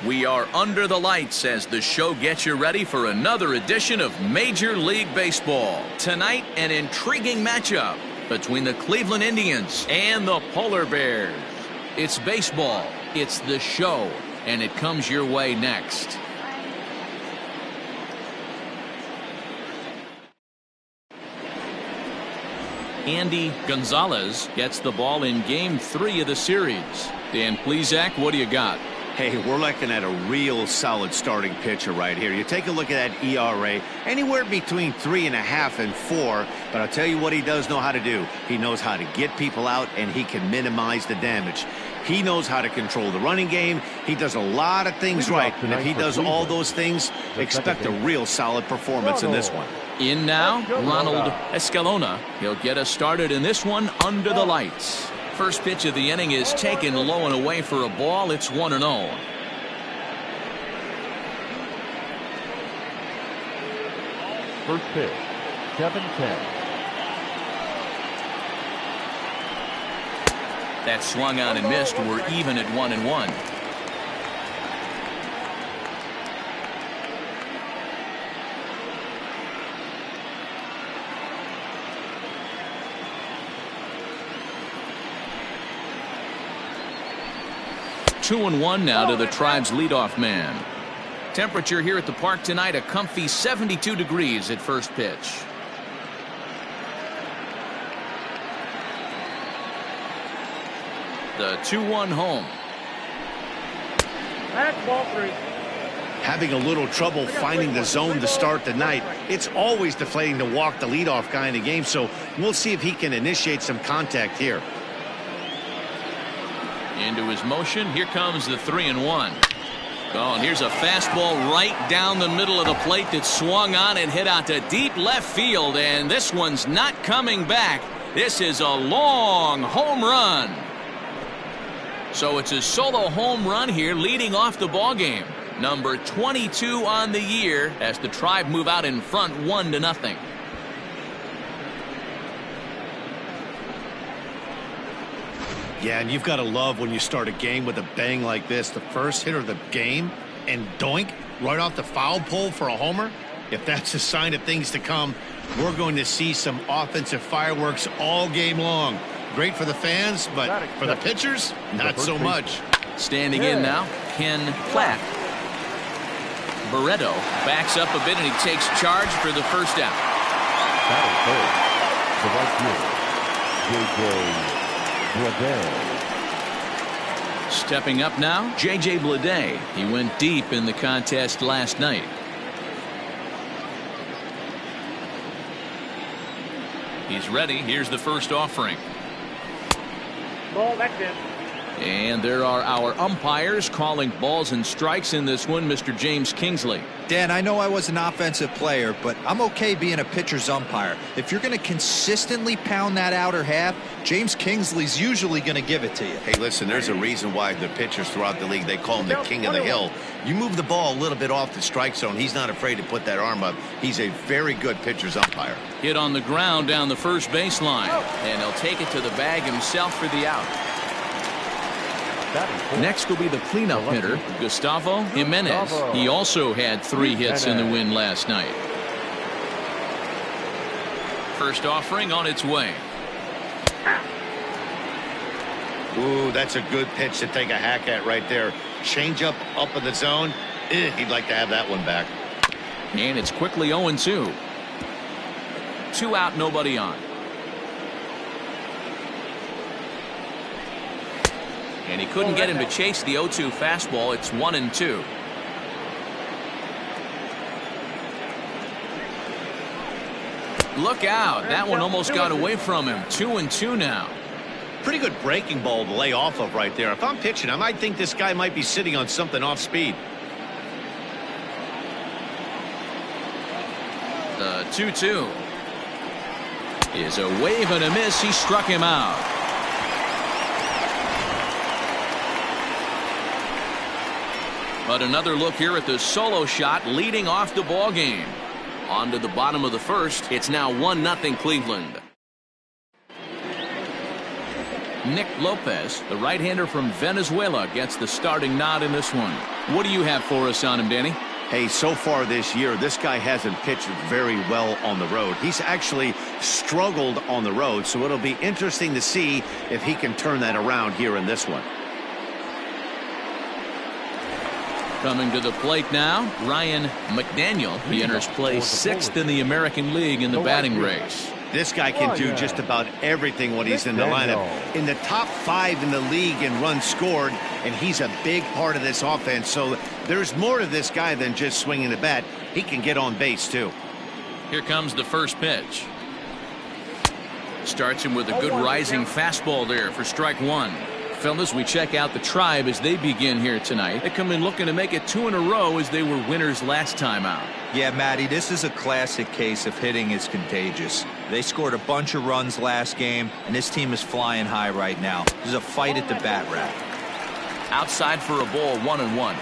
We are under the lights as the show gets you ready for another edition of Major League Baseball. Tonight, an intriguing matchup between the Cleveland Indians and the Polar Bears. It's baseball, it's the show, and it comes your way next. Andy Gonzalez gets the ball in Game 3 of the series. Dan Plesac, what do you got? Hey, we're looking at a real solid starting pitcher right here. You take a look at that ERA, anywhere between 3.5 and 4. But I'll tell you what he does know how to do. He knows how to get people out, and he can minimize the damage. He knows how to control the running game. He does a lot of things right. And if he does all those things, expect a real solid performance in this one. In now, Ronald Escalona. He'll get us started in this one under the lights. First pitch of the inning is taken low and away for a ball. It's 1-0. First pitch, 7-10. That swung on and missed. We're even at 1-1. Two and 1 now to the Tribe's leadoff man. Temperature here at the park tonight, a comfy 72 degrees at first pitch. The 2-1 home. That's ball 3. Having a little trouble finding the zone to start the night. It's always deflating to walk the leadoff guy in the game, so we'll see if he can initiate some contact here. Into his motion. Here comes the 3-1. Oh, and here's a fastball right down the middle of the plate that swung on and hit out to deep left field. And this one's not coming back. This is a long home run. So it's a solo home run here leading off the ball game. Number 22 on the year as the Tribe move out in front 1-0. Yeah, and you've got to love when you start a game with a bang like this. The first hit of the game, and doink, right off the foul pole for a homer. If that's a sign of things to come, we're going to see some offensive fireworks all game long. Great for the fans, but for the pitchers, not so much. Standing in now, Ken Platt. Barreto backs up a bit, and he takes charge for the first out. Stepping up now, J.J. Bleday. He went deep in the contest last night. He's ready. Here's the first offering. Ball, that's it. And there are our umpires calling balls and strikes in this one, Mr. James Kingsley. Dan, I know I was an offensive player, but I'm okay being a pitcher's umpire. If you're going to consistently pound that outer half, James Kingsley's usually going to give it to you. Hey, listen, there's a reason why the pitchers throughout the league, they call him the king of the hill. You move the ball a little bit off the strike zone, he's not afraid to put that arm up. He's a very good pitcher's umpire. Hit on the ground down the first baseline, and he'll take it to the bag himself for the out. Next will be the cleanup hitter, Gustavo Jimenez. He also had 3 hits in the win last night. First offering on its way. Ooh, that's a good pitch to take a hack at right there. Change up in the zone. He'd like to have that one back. And it's quickly 0-2. 2 out, nobody on. And he couldn't get him to chase the 0-2 fastball. It's 1-2. Look out. That one almost got away from him. 2-2 now. Pretty good breaking ball to lay off of right there. If I'm pitching, I might think this guy might be sitting on something off speed. The 2-2 is a wave and a miss. He struck him out. But another look here at the solo shot leading off the ball game. On to the bottom of the first. It's now 1-0 Cleveland. Nick Lopez, the right-hander from Venezuela, gets the starting nod in this one. What do you have for us on him, Danny? Hey, so far this year, this guy hasn't pitched very well on the road. He's actually struggled on the road, so it'll be interesting to see if he can turn that around here in this one. Coming to the plate now, Ryan McDaniel. He enters play 6th in the American League in the batting race. This guy can do just about everything when he's in the lineup. In the top 5 in the league in runs scored, and he's a big part of this offense. So there's more to this guy than just swinging the bat. He can get on base, too. Here comes the first pitch. Starts him with a good rising fastball there for strike 1. Fellas, we check out the Tribe as they begin here tonight. They come in looking to make it 2 in a row as they were winners last time out. Yeah, Matty, this is a classic case of hitting is contagious. They scored a bunch of runs last game, and this team is flying high right now. There's a fight at the bat rack. Outside for a ball, 1-1.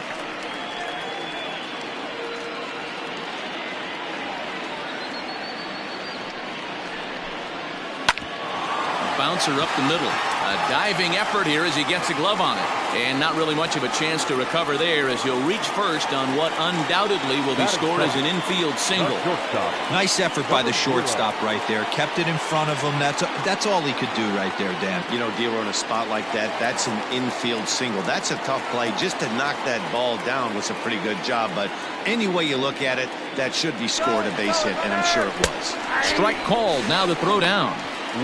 Bouncer up the middle. A diving effort here as he gets a glove on it. And not really much of a chance to recover there as he'll reach first on what undoubtedly will be scored as an infield single. Nice effort by the shortstop right there. Kept it in front of him. That's all he could do right there, Dan. You know, Dero, in a spot like that, that's an infield single. That's a tough play. Just to knock that ball down was a pretty good job. But any way you look at it, that should be scored a base hit, and I'm sure it was. Strike called. Now the throw down.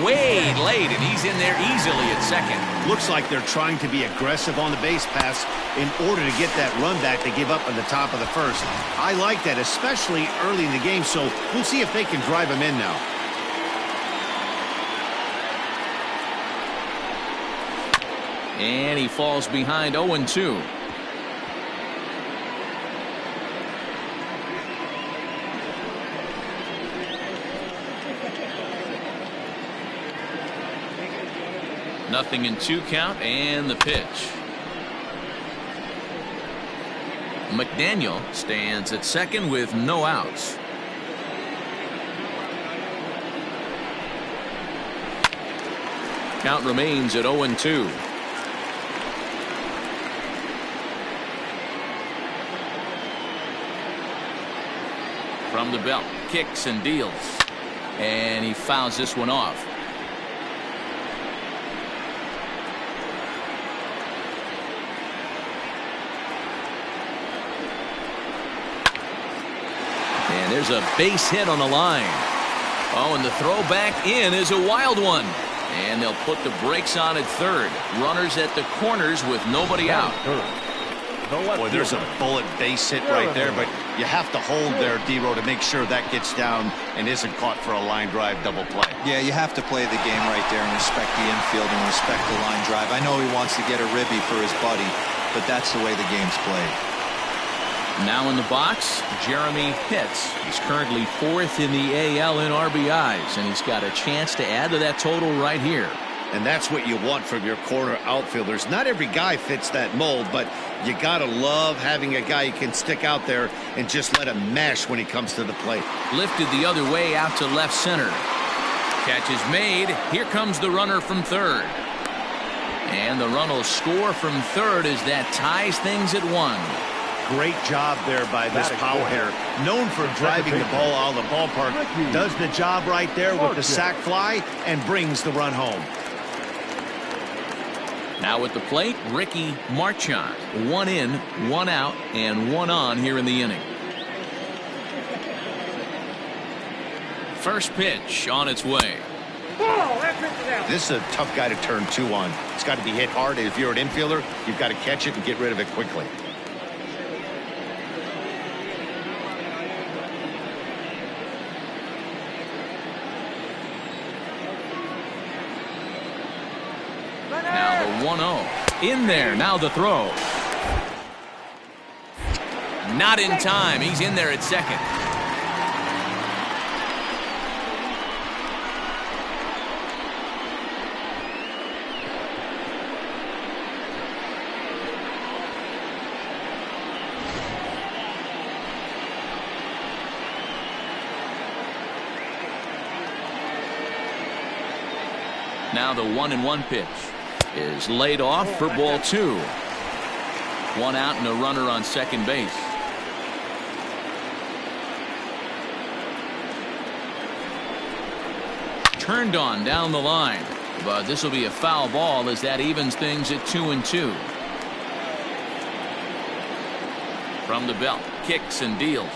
Way late, and he's in there easily at second. Looks like they're trying to be aggressive on the base pass in order to get that run back they give up at the top of the first. I like that, especially early in the game, so we'll see if they can drive him in now. And he falls behind 0-2. Nothing in 2 count, and the pitch. McDaniel stands at second with no outs. Count remains at 0-2. From the belt, kicks and deals. And he fouls this one off. And there's a base hit on the line. Oh, and the throw back in is a wild one. And they'll put the brakes on at third. Runners at the corners with nobody out. Boy, there's a bullet base hit right there, but you have to hold there, Dero, to make sure that gets down and isn't caught for a line drive double play. Yeah, you have to play the game right there and respect the infield and respect the line drive. I know he wants to get a ribby for his buddy, but that's the way the game's played. Now in the box, Jeremy Pitts. He's currently 4th in the AL in RBIs, and he's got a chance to add to that total right here. And that's what you want from your corner outfielders. Not every guy fits that mold, but you got to love having a guy you can stick out there and just let him mash when he comes to the plate. Lifted the other way out to left center. Catch is made. Here comes the runner from third. And the run will score from third as that ties things at 1. Great job there by this power hitter. Known for driving the ball out of the ballpark. Does the job right there with the sac fly and brings the run home. Now at the plate, Ricky Marchand. 1 in, 1 out, and 1 on here in the inning. First pitch on its way. This is a tough guy to turn 2 on. It's got to be hit hard. If you're an infielder, you've got to catch it and get rid of it quickly. Now the 1-0. In there. Now the throw. Not in time. He's in there at second. Now the 1-1 pitch. is laid off for ball 2. One out and a runner on second base. Turned on down the line, but this will be a foul ball as that evens things at 2-2. From the belt, kicks and deals.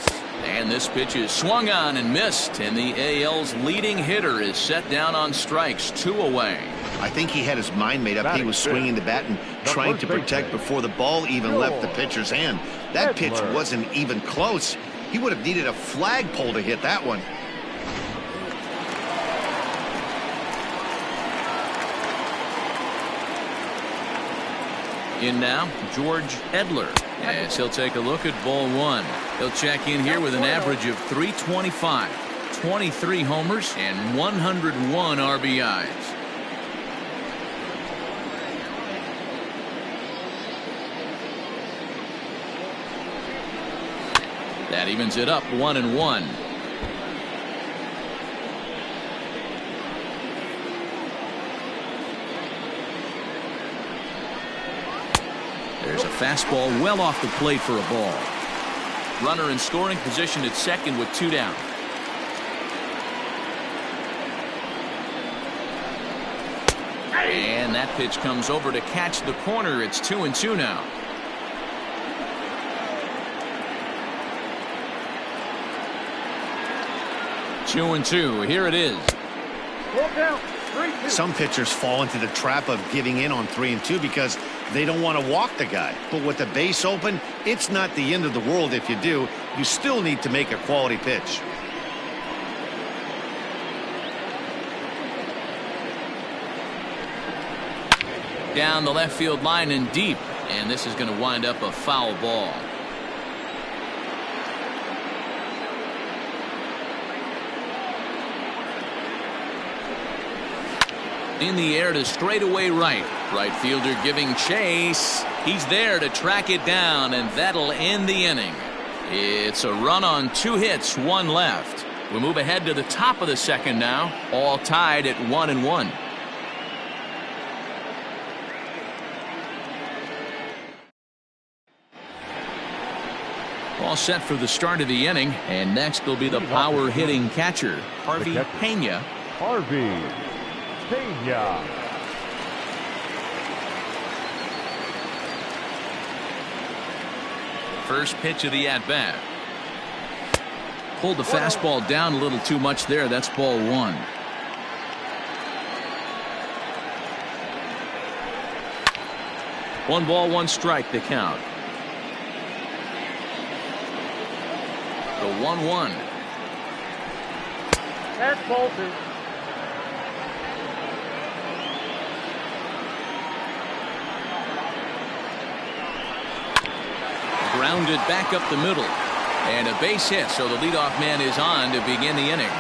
And this pitch is swung on and missed, and the AL's leading hitter is set down on strikes, 2 away. I think he had his mind made up. He was swinging the bat and trying to protect before the ball even left the pitcher's hand. That pitch wasn't even close. He would have needed a flagpole to hit that one. In now, George Edler, as he'll take a look at ball 1. He'll check in here with an average of .325, 23 homers, and 101 RBIs. That evens it up 1-1. There's a fastball well off the plate for a ball. Runner in scoring position at second with 2 down. And that pitch comes over to catch the corner. It's 2-2 now. Two and two. Here it is. Some pitchers fall into the trap of giving in on 3-2 because they don't want to walk the guy. But with the base open, it's not the end of the world if you do. You still need to make a quality pitch. Down the left field line and deep. And this is going to wind up a foul ball. In the air to straightaway right. Right fielder giving chase. He's there to track it down, and that'll end the inning. It's a run on 2 hits, 1 left. We move ahead to the top of the second now, all tied at 1-1. All set for the start of the inning, and next will be the power hitting catcher, Harvey Pena. Harvey Pena. First pitch of the at-bat. Pulled the fastball down a little too much there. That's ball 1. One ball, 1 strike to count. The 1-1. That's ball 2. Grounded back up the middle. And a base hit, so the leadoff man is on to begin the inning.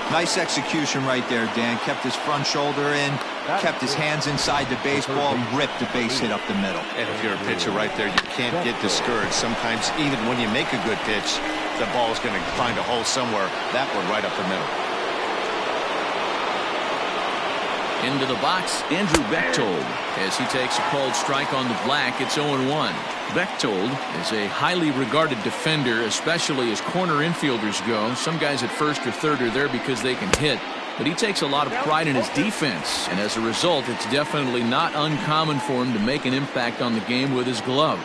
Nice execution right there, Dan. Kept his front shoulder in, kept his hands inside the baseball, ripped the base hit up the middle. And if you're a pitcher right there, you can't get discouraged. Sometimes even when you make a good pitch, the ball is going to find a hole somewhere. That one right up the middle. Into the box, Andrew Bechtold, as he takes a called strike on the black. It's 0-1. Bechtold is a highly regarded defender, especially as corner infielders go. Some guys at first or third are there because they can hit, but he takes a lot of pride in his defense, and as a result, it's definitely not uncommon for him to make an impact on the game with his glove.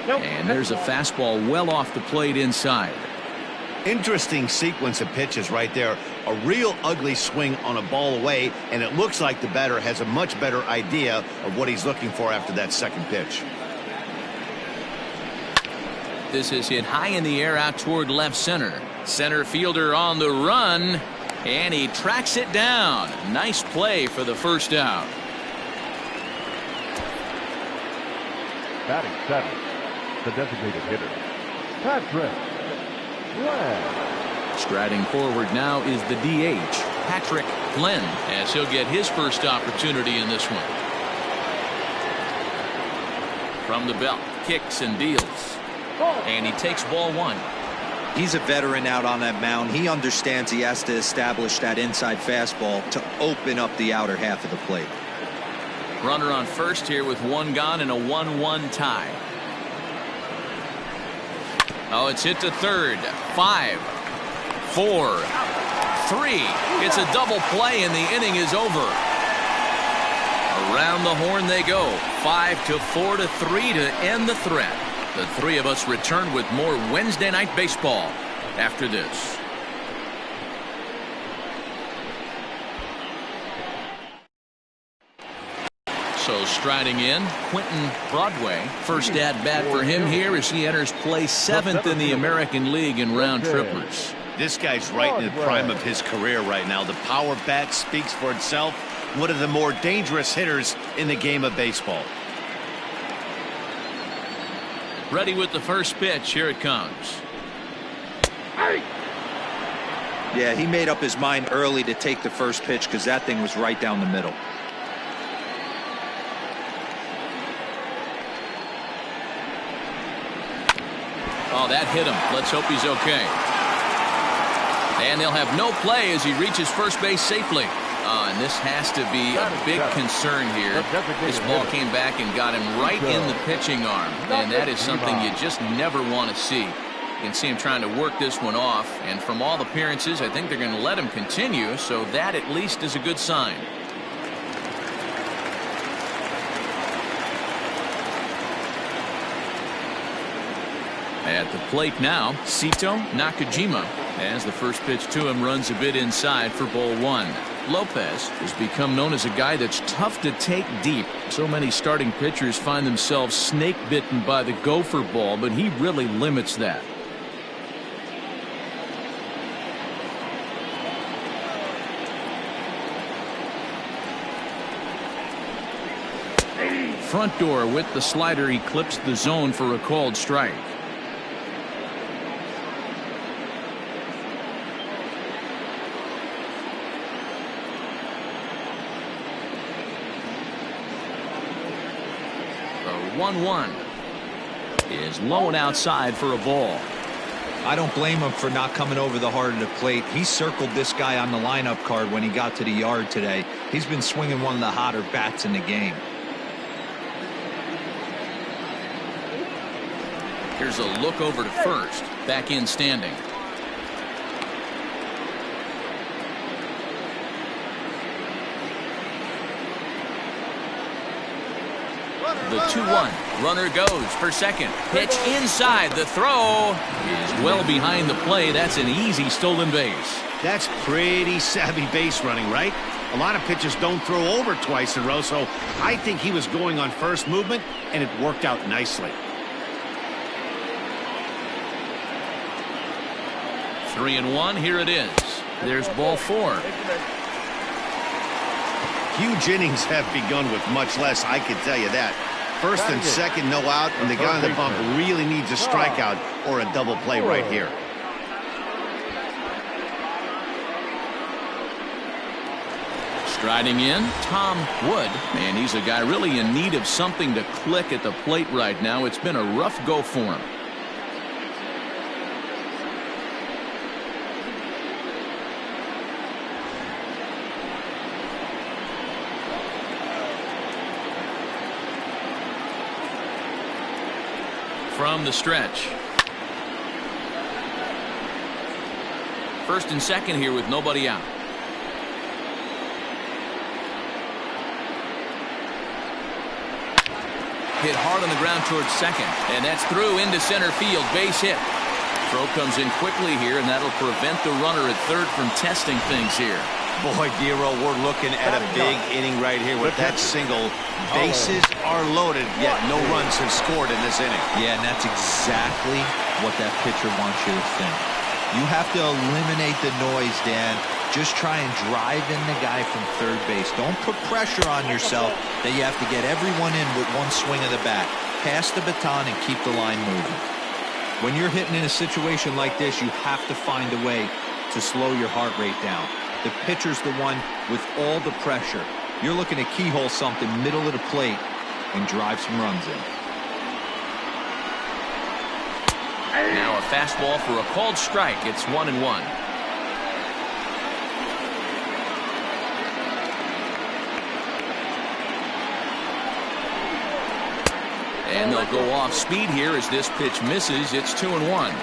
And there's a fastball well off the plate inside. Interesting sequence of pitches right there. A real ugly swing on a ball away, and it looks like the batter has a much better idea of what he's looking for after that second pitch. This is hit high in the air out toward left center. Center fielder on the run, and he tracks it down. Nice play for the first out. Batting 7th, the designated hitter, Patrick Glenn. Striding forward now is the DH, Patrick Glenn, as he'll get his first opportunity in this one. From the belt, kicks and deals. And he takes ball 1. He's a veteran out on that mound. He understands he has to establish that inside fastball to open up the outer half of the plate. Runner on first here with one gone and a 1-1 tie. Oh, it's hit to third. 5, 4, 3. It's a double play and the inning is over. Around the horn they go. 5-4 to 3 to end the threat. The three of us return with more Wednesday Night Baseball after this. So striding in, Quentin Broadway. First at bat for him here as he enters play 7th in the American League in round triplers. This guy's right in the prime of his career right now. The power bat speaks for itself. One of the more dangerous hitters in the game of baseball. Ready with the first pitch. Here it comes. Yeah, he made up his mind early to take the first pitch because that thing was right down the middle. Oh, that hit him. Let's hope he's okay. And they'll have no play as he reaches first base safely. And this has to be a big concern here. This ball came back and got him right in the pitching arm. And that is something you just never want to see. You can see him trying to work this one off. And from all appearances, I think they're going to let him continue. So that at least is a good sign. At the plate now, Sito Nakajima, as the first pitch to him runs a bit inside for ball 1. Lopez has become known as a guy that's tough to take deep. So many starting pitchers find themselves snake bitten by the gopher ball, but he really limits that. Front door with the slider eclipsed the zone for a called strike. The 1-1 is low and outside for a ball. I don't blame him for not coming over the heart of the plate. He circled this guy on the lineup card when he got to the yard today. He's been swinging one of the hotter bats in the game. Here's a look over to first. Back in standing. The 2-1. Runner goes for second. Pitch inside. The throw is well behind the play. That's an easy stolen base. That's pretty savvy base running, right? A lot of pitchers don't throw over twice in a row, so I think he was going on first movement, and it worked out nicely. 3-1. Here it is. There's ball 4. Huge innings have begun with much less, I can tell you that. First and second, no out, and the guy on the bump really needs a strikeout or a double play right here. Striding in, Tom Wood. Man, he's a guy really in need of something to click at the plate right now. It's been a rough go for him. From the stretch. First and second here with nobody out. Hit hard on the ground towards second, and that's through into center field. Base hit. Throw comes in quickly here, and that'll prevent the runner at third from testing things here. Boy, Dero, we're looking at a big inning right here with that single. Bases are loaded, yet no runs have scored in this inning. Yeah, and that's exactly what that pitcher wants you to think. You have to eliminate the noise, Dan. Just try and drive in the guy from third base. Don't put pressure on yourself that you have to get everyone in with one swing of the bat. Pass the baton and keep the line moving. When you're hitting in a situation like this, you have to find a way to slow your heart rate down. The pitcher's the one with all the pressure. You're looking to keyhole something middle of the plate and drive some runs in. Now a fastball for a called strike. It's 1-1. And they'll go off speed here as this pitch misses. It's 2-1.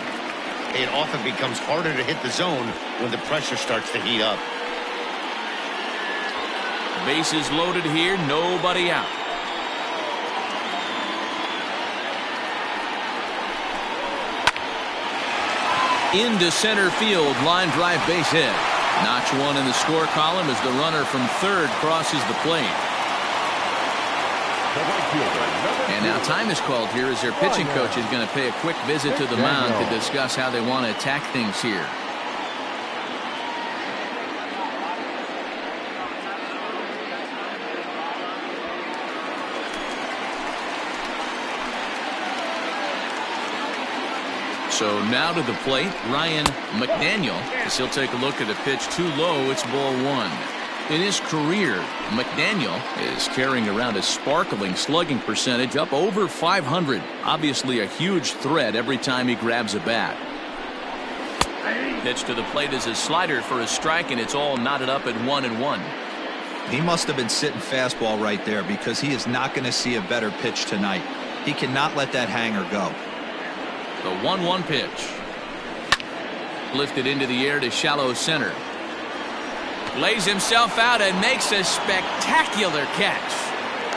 It often becomes harder to hit the zone when the pressure starts to heat up. Bases loaded here, nobody out. Into center field, line drive base hit. Notch one in the score column as the runner from third crosses the plate. And now time is called here as their pitching coach is going to pay a quick visit to the mound to discuss how they want to attack things here. So now to the plate, Ryan McDaniel, as he'll take a look at a pitch too low. It's ball one. In his career, McDaniel is carrying around a sparkling slugging percentage up over 500. Obviously a huge threat every time he grabs a bat. Pitch to the plate is a slider for a strike, and it's all knotted up at 1-1. He must have been sitting fastball right there because he is not going to see a better pitch tonight. He cannot let that hanger go. The 1-1 pitch. Lifted into the air to shallow center. Lays himself out and makes a spectacular catch.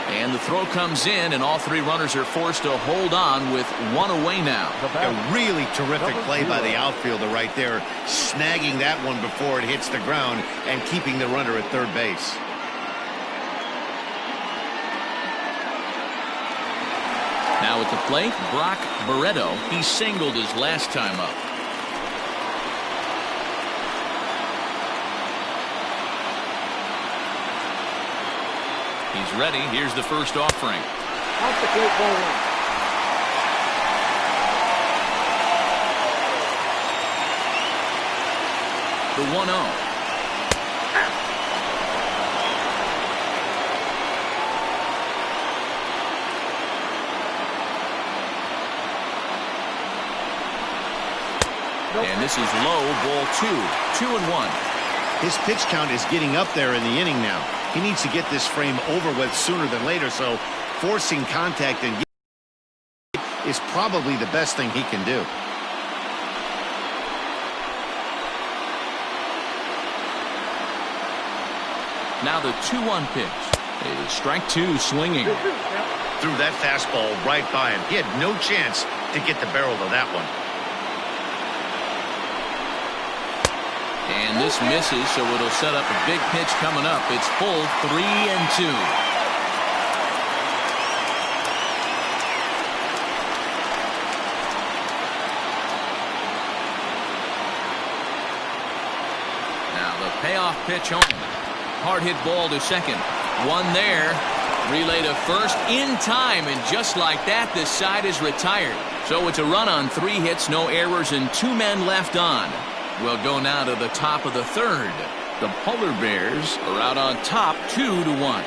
And the throw comes in, and all three runners are forced to hold on with one away now. A really terrific play by the outfielder right there, snagging that one before it hits the ground and keeping the runner at third base. Now at the plate, Brock Barreto. He singled his last time up. He's ready. Here's the first offering. Off the plate, ball one. The 1-0. And this is low, ball 2. 2-1. His pitch count is getting up there in the inning now. He needs to get this frame over with sooner than later, so forcing contact and is probably the best thing he can do. Now the 2-1 pitch. Is strike two swinging. Threw that fastball right by him. He had no chance to get the barrel of that one. And this misses, so it'll set up a big pitch coming up. It's full 3-2. Now the payoff pitch home. Hard hit ball to second. One there. Relay to first in time, and just like that, this side is retired. So it's a run on 3 hits, no errors, and 2 men left on. We'll go now to the top of the third. The Polar Bears are out on top 2-1.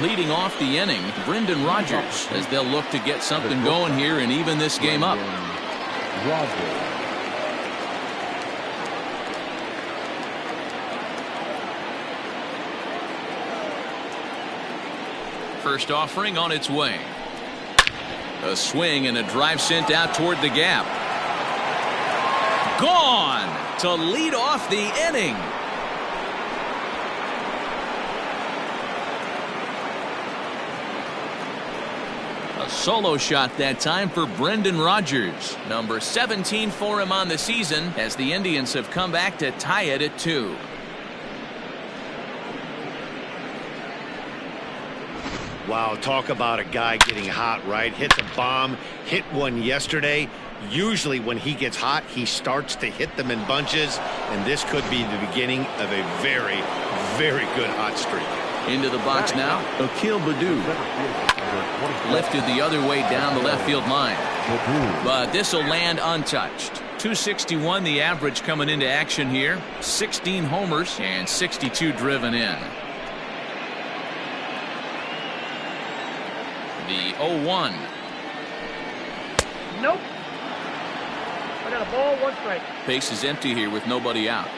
Leading off the inning, Brendan Rodgers, as they'll look to get something going here and even this game up. First offering on its way. A swing and a drive sent out toward the gap. Gone to lead off the inning. A solo shot that time for Brendan Rodgers. Number 17 for him on the season as the Indians have come back to tie it at 2. Wow, talk about a guy getting hot, right? Hit the bomb, hit one yesterday. Usually when he gets hot, he starts to hit them in bunches, and this could be the beginning of a very, very good hot streak. Into the box now, Akil Baddoo. Lifted the other way down the left field line. But this will land untouched. 261 the average coming into action here. 16 homers and 62 driven in. The 0-1. Nope. I got a ball, 1 strike. Base is empty here with nobody out.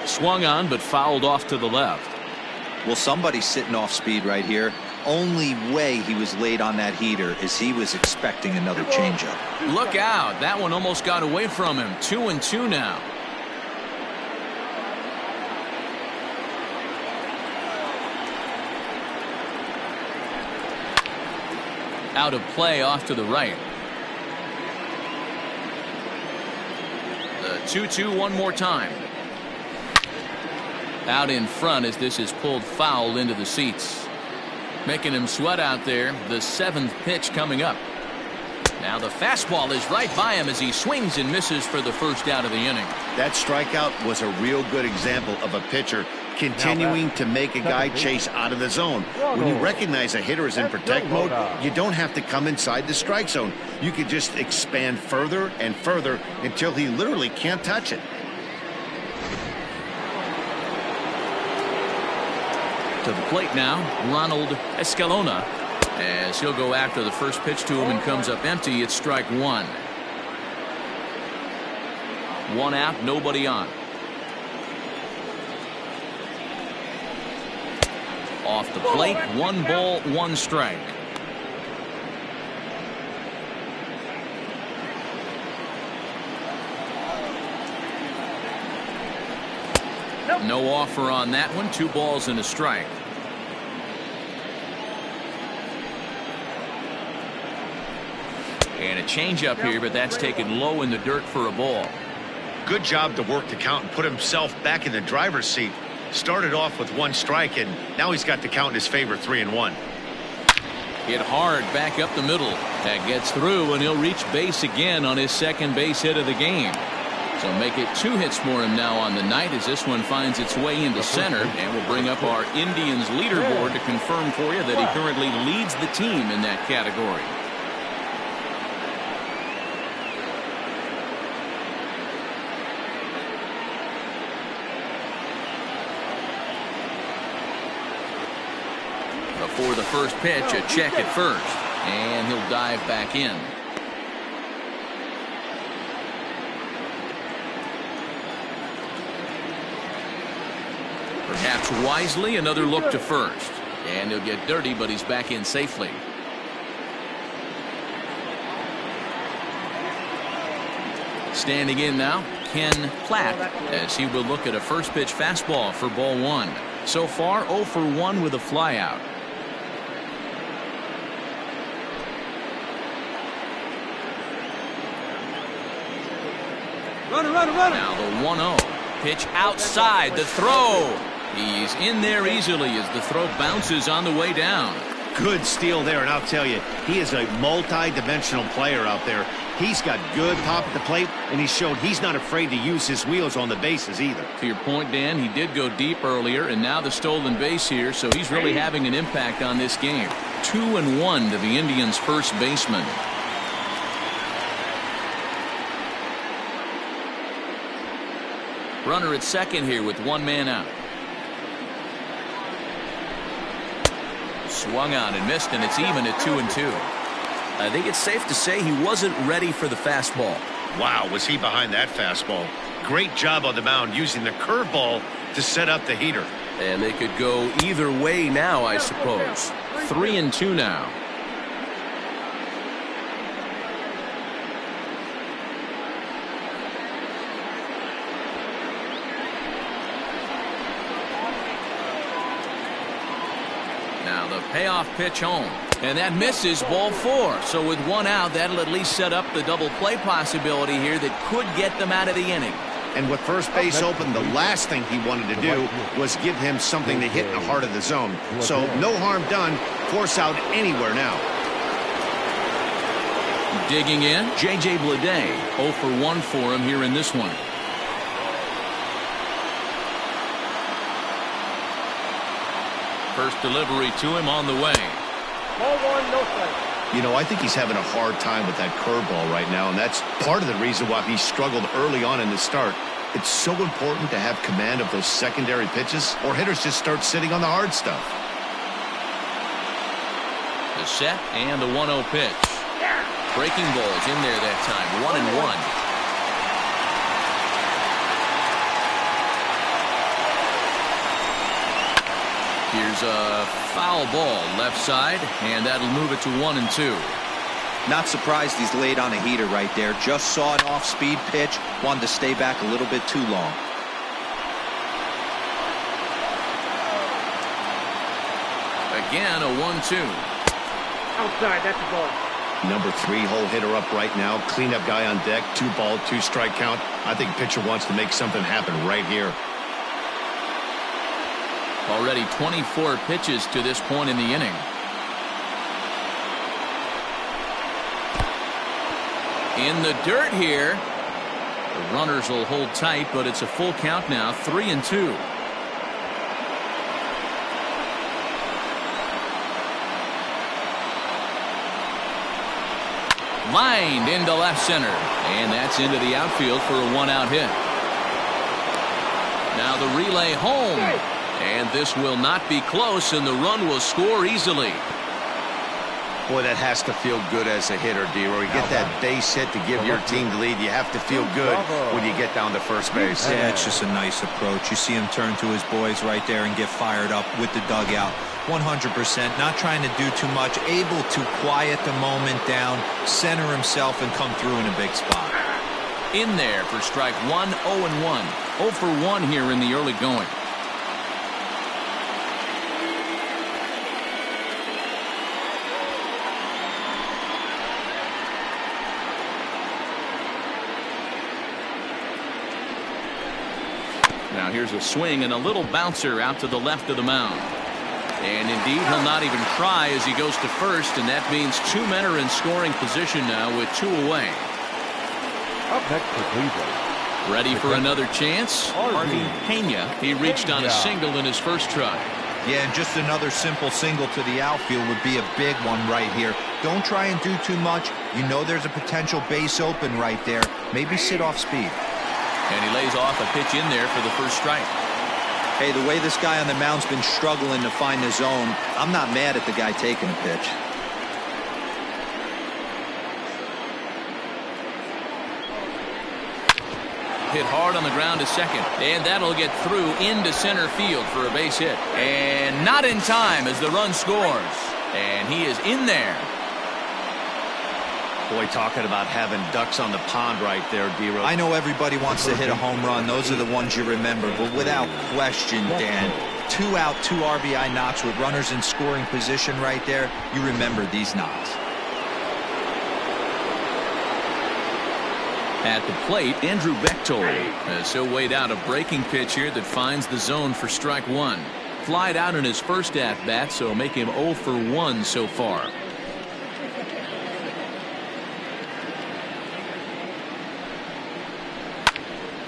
Swung on but fouled off to the left. Well, somebody's sitting off speed right here. Only way he was late on that heater is he was expecting another changeup. Look out. That one almost got away from him. 2-2 now. Out of play off to the right. The 2-2 one more time. Out in front as this is pulled foul into the seats. Making him sweat out there. The 7th pitch coming up. Now the fastball is right by him as he swings and misses for the first out of the inning. That strikeout was a real good example of a pitcher continuing to make a guy chase out of the zone. When you recognize a hitter is in protect mode, you don't have to come inside the strike zone. You can just expand further and further until he literally can't touch it. To the plate now, Ronald Escalona, as he'll go after the first pitch to him and comes up empty. It's strike 1. 1 out, nobody on. Off the plate, 1 ball, 1 strike. No offer on that one. 2 balls and a strike. And a changeup here, but that's taken low in the dirt for a ball. Good job to work the count and put himself back in the driver's seat. Started off with 1 strike, and now he's got the count in his favor, 3-1. Hit hard back up the middle. That gets through, and he'll reach base again on his second base hit of the game. So make it 2 hits for him now on the night as this one finds its way into center, and we'll bring up our Indians leaderboard to confirm for you that he currently leads the team in that category. Before the first pitch, a check at first, and he'll dive back in. Perhaps wisely, another look to first. And he'll get dirty, but he's back in safely. Standing in now, Ken Platt, as he will look at a first pitch fastball for ball 1. So far, 0 for 1 with a flyout. Runner. Now the 1-0. Pitch outside. The throw. He's in there easily as the throw bounces on the way down. Good steal there, and I'll tell you, he is a multi-dimensional player out there. He's got good pop at the plate, and he showed he's not afraid to use his wheels on the bases either. To your point, Dan, he did go deep earlier, and now the stolen base here, so he's really having an impact on this game. 2-1 to the Indians' first baseman. Runner at second here with 1 man out. Swung on and missed, and it's even at 2-2. I think it's safe to say he wasn't ready for the fastball. Wow, was he behind that fastball. Great job on the mound using the curveball to set up the heater. And they could go either way now, I suppose. 3-2 now. Now the payoff pitch home. And that misses, ball 4. So with 1 out, that'll at least set up the double play possibility here that could get them out of the inning. And with first base open, the last thing he wanted to do was give him something to hit in the heart of the zone. So no harm done. Force out anywhere now. Digging in, J.J. Bleday. 0 for 1 for him here in this one. First delivery to him on the way. Ball 1, no strike. You know, I think he's having a hard time with that curveball right now, and that's part of the reason why he struggled early on in the start. It's so important to have command of those secondary pitches, or hitters just start sitting on the hard stuff. The set and the 1-0 pitch. Breaking balls in there that time. 1-1. Here's a foul ball left side, and that'll move it to 1-2. Not surprised he's laid on a heater right there. Just saw an off-speed pitch. Wanted to stay back a little bit too long. Again, a 1-2. Outside, that's a ball. Number 3 hole hitter up right now. Cleanup guy on deck. 2-ball, 2-strike count. I think pitcher wants to make something happen right here. Already 24 pitches to this point in the inning. In the dirt here. The runners will hold tight, but it's a full count now. 3-2. Lined into left center, and that's into the outfield for a 1-out hit. Now the relay home, and this will not be close, and the run will score easily. Boy, that has to feel good as a hitter, D-Roy. You get that base hit to give your team the lead. You have to feel good when you get down to first base. Yeah, it's just a nice approach. You see him turn to his boys right there and get fired up with the dugout. 100%, not trying to do too much, able to quiet the moment down, center himself, and come through in a big spot. In there for strike 1, 0-1. 0 for 1 here in the early going. Now here's a swing and a little bouncer out to the left of the mound. And indeed, he'll not even try as he goes to first, and that means 2 men are in scoring position now with 2 away. Up next for Cleveland. Ready for another chance? Harvey Pena. He reached on a single in his first try. Yeah, and just another simple single to the outfield would be a big one right here. Don't try and do too much. You know there's a potential base open right there. Maybe sit off speed. And he lays off a pitch in there for the first strike. Hey, the way this guy on the mound's been struggling to find the zone, I'm not mad at the guy taking a pitch. Hit hard on the ground to second, and that'll get through into center field for a base hit. And not in time as the run scores. And he is in there. Boy, talking about having ducks on the pond right there, D-Roy. I know everybody wants to hit a home run. Those are the ones you remember. But without question, Dan, 2 out, 2 RBI knocks with runners in scoring position right there. You remember these knocks. At the plate, Andrew Bechtold has so weighed out a breaking pitch here that finds the zone for strike 1. Flied out in his first at-bat, so make him 0 for 1 so far.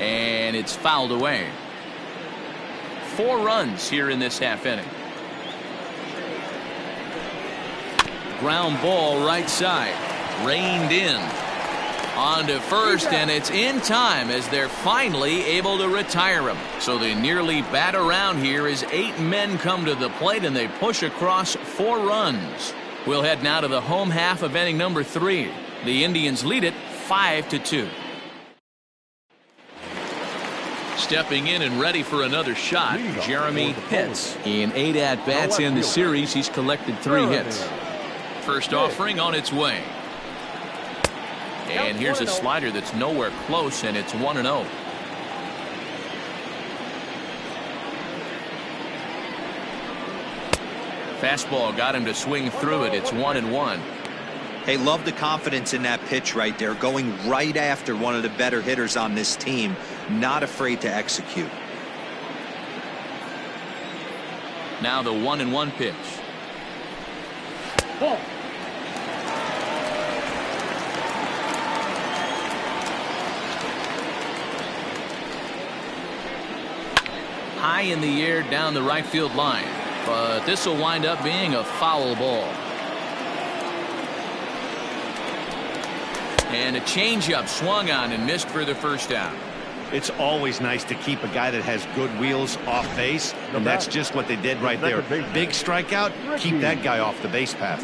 And it's fouled away. 4 runs here in this half inning. Ground ball right side. Reined in. On to first, and it's in time as they're finally able to retire him. So they nearly bat around here as 8 men come to the plate, and they push across 4 runs. We'll head now to the home half of inning number 3. The Indians lead it 5-2. Stepping in and ready for another shot, Jeremy Pitts. In 8 at-bats in the series, he's collected 3 hits. First offering on its way. And here's a slider that's nowhere close, and it's 1-0. Fastball got him to swing through it. It's 1-1. Hey, love the confidence in that pitch right there, going right after one of the better hitters on this team, not afraid to execute. Now the 1-1 pitch. Ball. High in the air down the right field line, but this will wind up being a foul ball. And a changeup swung on and missed for the first out. It's always nice to keep a guy that has good wheels off base, and that's just what they did right there. Big strikeout, keep that guy off the base path.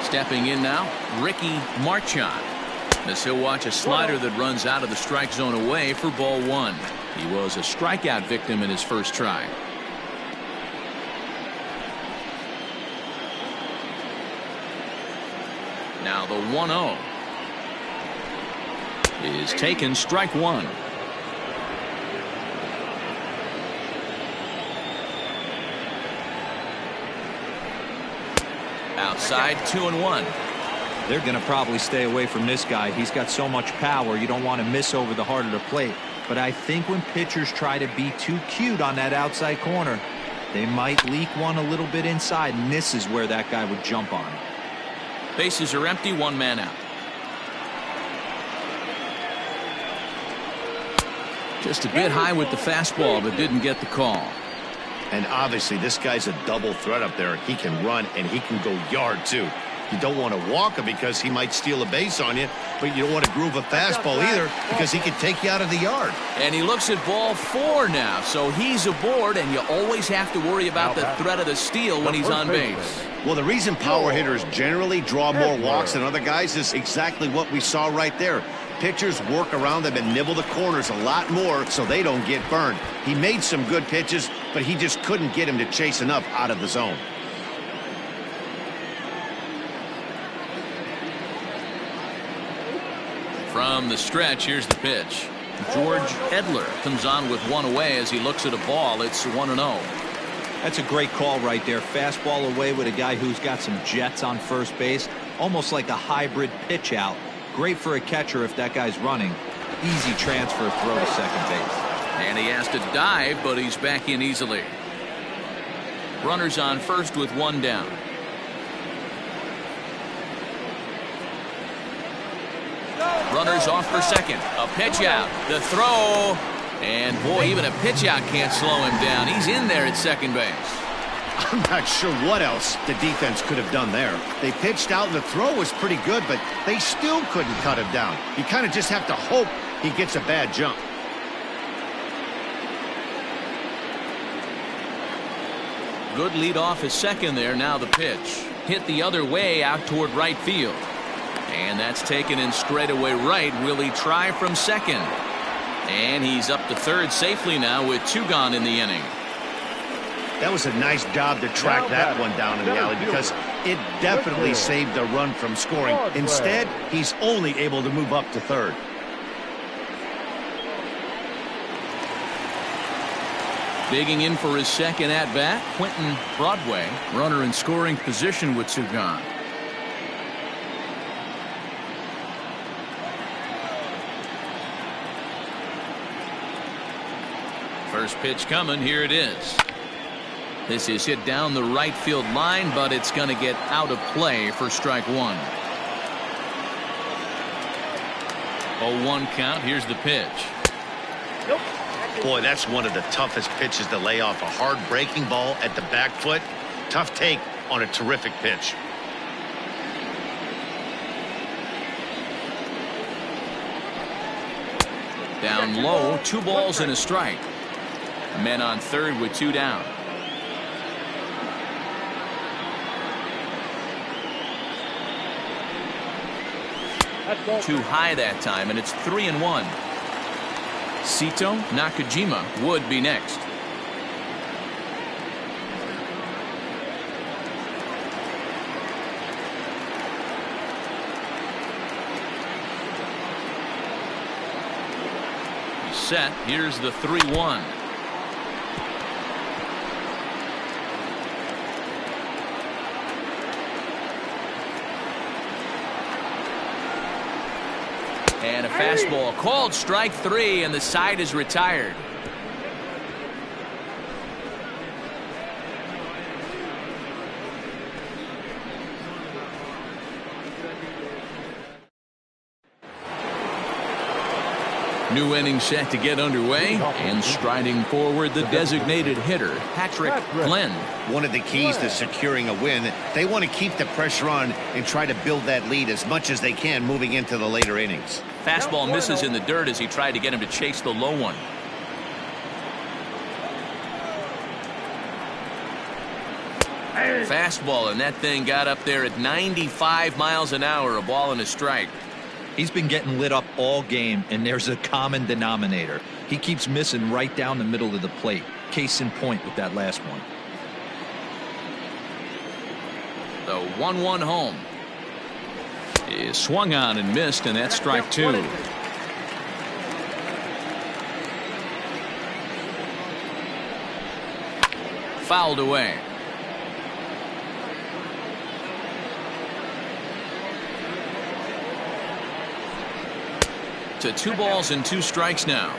Stepping in now, Ricky Marchand. As he'll watch a slider that runs out of the strike zone away for ball one. He was a strikeout victim in his first try. Now the 1-0 is taken, strike one. Outside, 2-1. They're going to probably stay away from this guy. He's got so much power. You don't want to miss over the heart of the plate. But I think when pitchers try to be too cute on that outside corner, they might leak one a little bit inside, and this is where that guy would jump on. Bases are empty, one man out. Just a bit high with the fastball, but didn't get the call. And obviously this guy's a double threat up there. He can run and he can go yard too. You don't want to walk him because he might steal a base on you, but you don't want to groove a fastball either because he can take you out of the yard. And he looks at ball four now, so he's aboard, and you always have to worry about the threat of the steal when he's on base. Well, the reason power hitters generally draw more walks than other guys is exactly what we saw right there. Pitchers work around them and nibble the corners a lot more so they don't get burned. He made some good pitches, but he just couldn't get him to chase enough out of the zone. From the stretch, here's the pitch. George Edler comes on with one away as he looks at a ball. It's 1-0. That's a great call right there. Fastball away with a guy who's got some jets on first base. Almost like a hybrid pitch out. Great for a catcher if that guy's running. Easy transfer throw to second base. And he has to dive, but he's back in easily. Runners on first with one down. Runners off for second. A pitch out. The throw. And boy, even a pitch out can't slow him down. He's in there at second base. I'm not sure what else the defense could have done there. They pitched out and the throw was pretty good, but they still couldn't cut him down. You kind of just have to hope he gets a bad jump. Good lead off his second there. Now the pitch. Hit the other way out toward right field. And that's taken in straightaway right. Will he try from second? And he's up to third safely now with two gone in the inning. That was a nice job to track that one down in the alley because it definitely saved the run from scoring. Instead, he's only able to move up to third. Digging in for his second at-bat, Quentin Broadway, runner in scoring position with two gone. First pitch coming. Here it is. This is hit down the right field line, but it's going to get out of play for strike one. 0-1 count. Here's the pitch. Boy, that's one of the toughest pitches to lay off. A hard breaking ball at the back foot. Tough take on a terrific pitch. Down low, 2 balls and a strike. Men on third with 2 down. Too high that time, and it's 3-1. Sito Nakajima would be next. He's set. Here's the 3-1. And a fastball called strike 3, and the side is retired. New inning set to get underway, and striding forward the designated hitter, Patrick Glenn. One of the keys to securing a win, they want to keep the pressure on and try to build that lead as much as they can moving into the later innings. Fastball misses in the dirt as he tried to get him to chase the low one. Fastball, and that thing got up there at 95 miles an hour, a ball and a strike. He's been getting lit up all game, and there's a common denominator. He keeps missing right down the middle of the plate. Case in point with that last one. The 1-1 home is swung on and missed, and that's strike two. Fouled away. To 2 balls and 2 strikes now.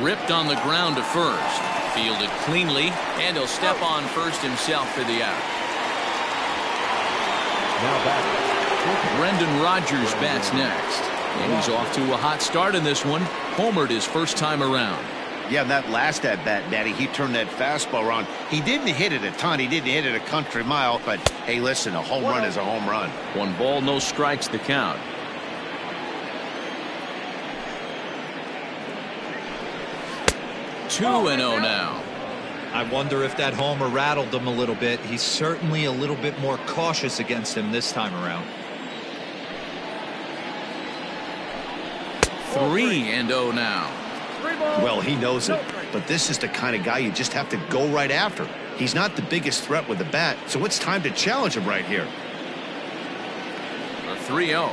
Ripped on the ground to first. Fielded cleanly, and he'll step on first himself for the out. Now back. Brendan Rodgers bats next, and he's off to a hot start in this one. Homered his first time around. Yeah, and that last at bat, Daddy, he turned that fastball around. He didn't hit it a ton. He didn't hit it a country mile. But, hey, listen, a home run is a home run. 1 ball, no strikes the count. Two and 0 now. I wonder if that homer rattled him a little bit. He's certainly a little bit more cautious against him this time around. 3 and 0 now. Well, he knows it, but this is the kind of guy you just have to go right after. He's not the biggest threat with the bat, so it's time to challenge him right here. A 3-0.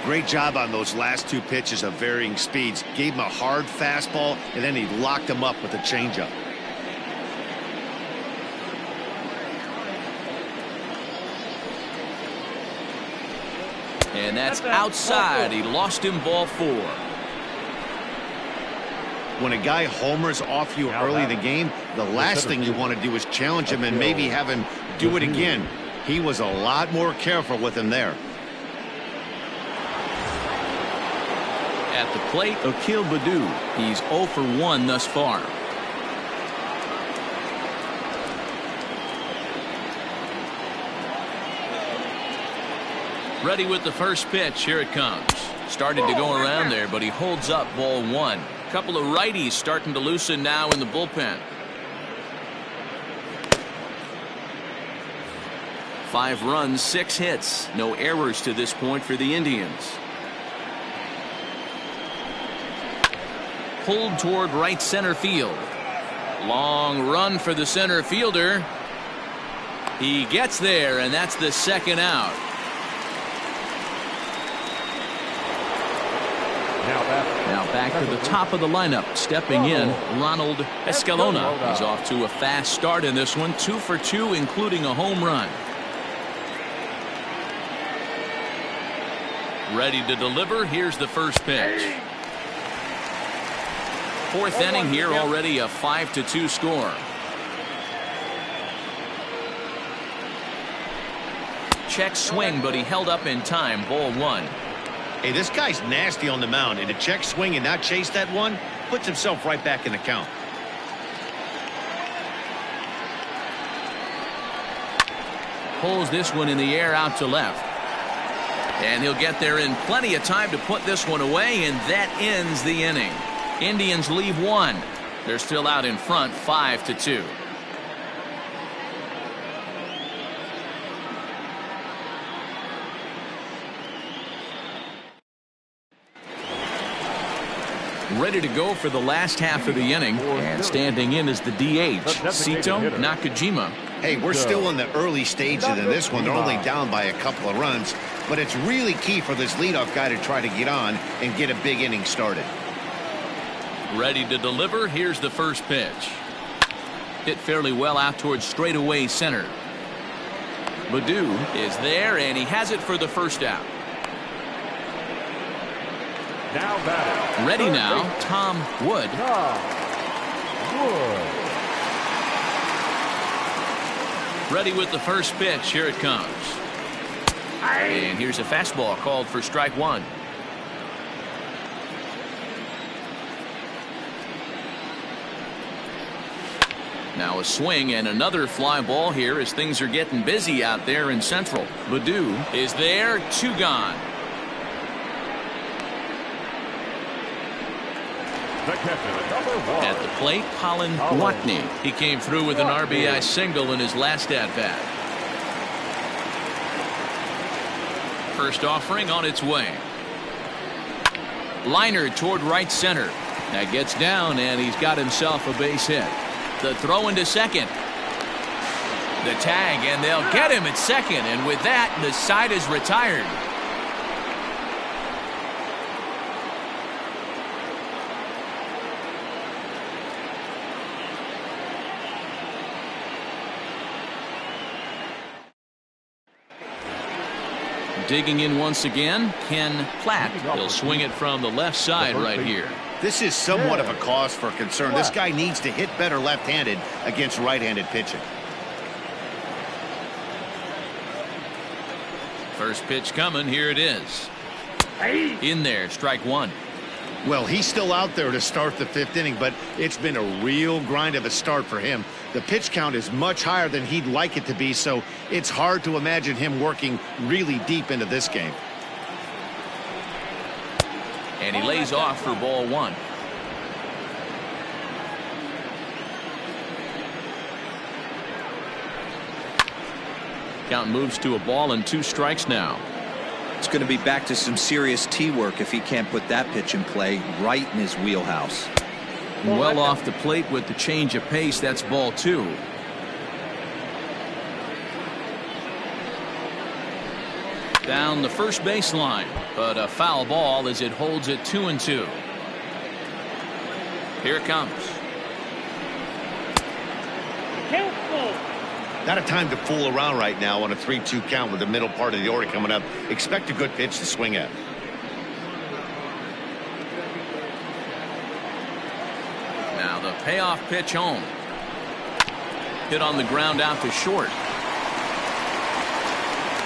Great job on those last 2 pitches of varying speeds. Gave him a hard fastball, and then he locked him up with a changeup. And that's outside. He lost him, ball 4. When a guy homers off you early in the game, the last thing you want to do is challenge him and maybe have him do it again. He was a lot more careful with him there. At the plate, Akil Baddoo. He's 0 for 1 thus far. Ready with the first pitch. Here it comes. Started to go around there, but he holds up, ball 1. Couple of righties starting to loosen now in the bullpen. 5 runs, 6 hits. No errors to this point for the Indians. Pulled toward right center field. Long run for the center fielder. He gets there, and that's the second out. Now back to the top of the lineup. Stepping in, Ronald Escalona. He's off to a fast start in this one. 2 for 2, including a home run. Ready to deliver. Here's the first pitch. 4th inning here, already a 5-2 score. Check swing, but he held up in time. Ball 1. Hey, this guy's nasty on the mound, and to check swing and not chase that one puts himself right back in the count. Pulls this one in the air out to left. And he'll get there in plenty of time to put this one away, and that ends the inning. Indians leave 1. They're still out in front, 5-2. Ready to go for the last half of the inning, and standing in is the DH, Sito Nakajima. Hey, we're still in the early stages of this one. They're only down by a couple of runs, but it's really key for this leadoff guy to try to get on and get a big inning started. Ready to deliver. Here's the first pitch. Hit fairly well out towards straightaway center. Baddoo is there, and he has it for the first out. Now batting. Ready now, Tom Wood. Ready with the first pitch. Here it comes. And here's a fastball called for strike one. Now a swing and another fly ball here as things are getting busy out there in Central. Baddoo is there, 2 gone. The catcher, number 1. At the plate, Colin Watney. He came through with an RBI single in his last at-bat. First offering on its way. Liner toward right center. That gets down, and he's got himself a base hit. The throw into second. The tag, and they'll get him at second, and with that, the side is retired. Digging in once again, Ken Platt. He'll swing it from the left side right here. This is somewhat of a cause for concern. This guy needs to hit better left-handed against right-handed pitching. First pitch coming. Here it is. In there, strike one. Well, he's still out there to start the 5th inning, but it's been a real grind of a start for him. The pitch count is much higher than he'd like it to be, so it's hard to imagine him working really deep into this game. And he lays off for ball one. Count moves to a ball and 2 strikes now. It's going to be back to some serious tee work if he can't put that pitch in play right in his wheelhouse. Well off the plate with the change of pace. That's ball 2. Down the first baseline, but a foul ball as it holds it 2-2. Here it comes. Not a time to fool around right now on a 3-2 count with the middle part of the order coming up. Expect a good pitch to swing at. Now the payoff pitch home. Hit on the ground out to short.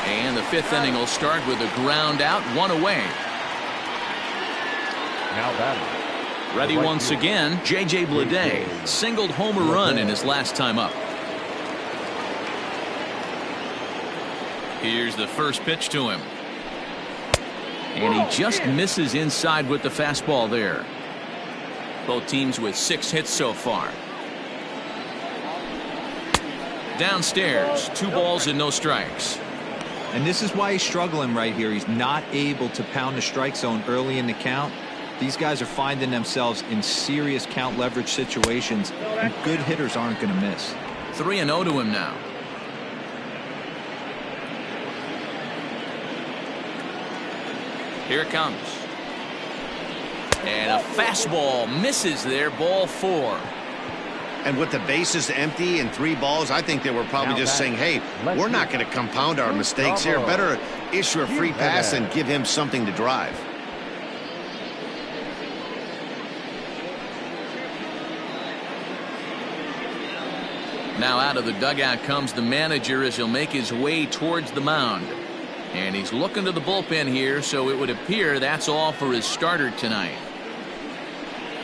And the 5th inning will start with a ground out, 1 away. Now batting. Ready once again, J.J. Bleday singled home a run in his last time up. Here's the first pitch to him. And he just misses inside with the fastball there. Both teams with 6 hits so far. Downstairs, 2 balls and no strikes. And this is why he's struggling right here. He's not able to pound the strike zone early in the count. These guys are finding themselves in serious count leverage situations, and good hitters aren't going to miss. 3-0 to him now. Here it comes. And a fastball misses there, ball 4. And with the bases empty and 3 balls, I think they were probably just saying, hey, we're not going to compound our mistakes here. Better issue a free pass and give him something to drive. Now out of the dugout comes the manager as he'll make his way towards the mound. And he's looking to the bullpen here, so it would appear that's all for his starter tonight.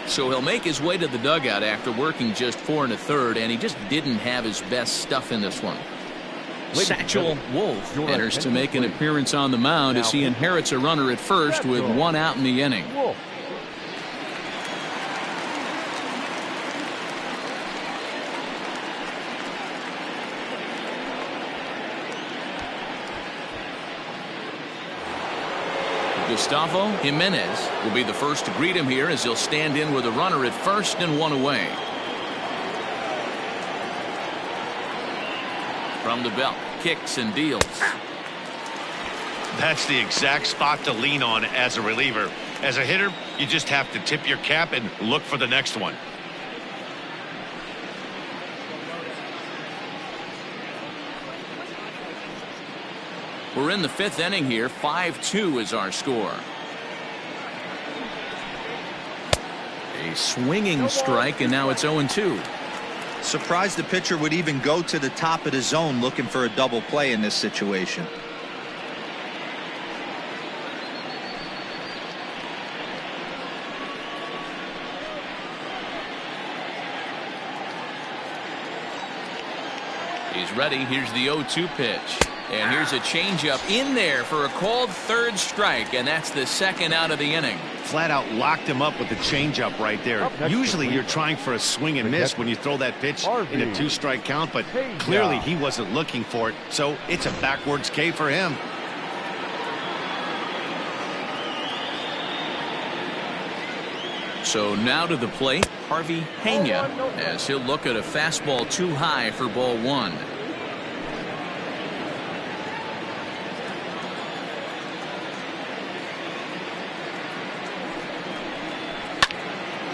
So he'll make his way to the dugout after working just 4 1/3, and he just didn't have his best stuff in this one. Satchel Wolf enters to make an appearance on the mound as he inherits a runner at first with 1 out in the inning. Gustavo Jimenez will be the first to greet him here as he'll stand in with a runner at first and 1 away. From the belt, kicks and deals. That's the exact spot to lean on as a reliever. As a hitter, you just have to tip your cap and look for the next one. We're in the 5th inning here. 5-2 is our score. A swinging strike, and now it's 0-2. Surprised the pitcher would even go to the top of the zone looking for a double play in this situation. He's ready. Here's the 0-2 pitch. And here's a changeup in there for a called third strike, and that's the second out of the inning. Flat out locked him up with the changeup right there. Usually you're trying for a swing and miss when you throw that pitch in a 2-strike count, but clearly he wasn't looking for it, so it's a backwards K for him. So now to the plate, Harvey Pena, as he'll look at a fastball too high for ball 1.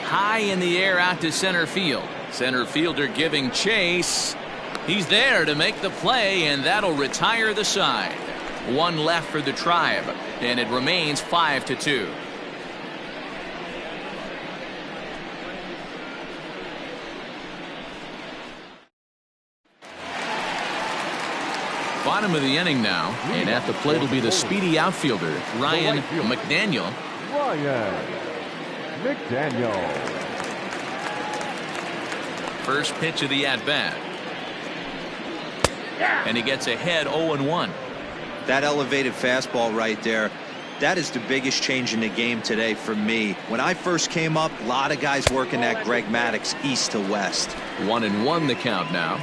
High in the air out to center field. Center fielder giving chase. He's there to make the play, and that'll retire the side. One left for the Tribe, and it remains 5-2. Bottom of the inning now, and at the plate will be the speedy outfielder, Ryan McDaniel. Ryan McDaniel. First pitch of the at-bat. And he gets ahead 0-1. That elevated fastball right there, that is the biggest change in the game today for me. When I first came up, a lot of guys working that Greg Maddux east to west. 1-1 the count now.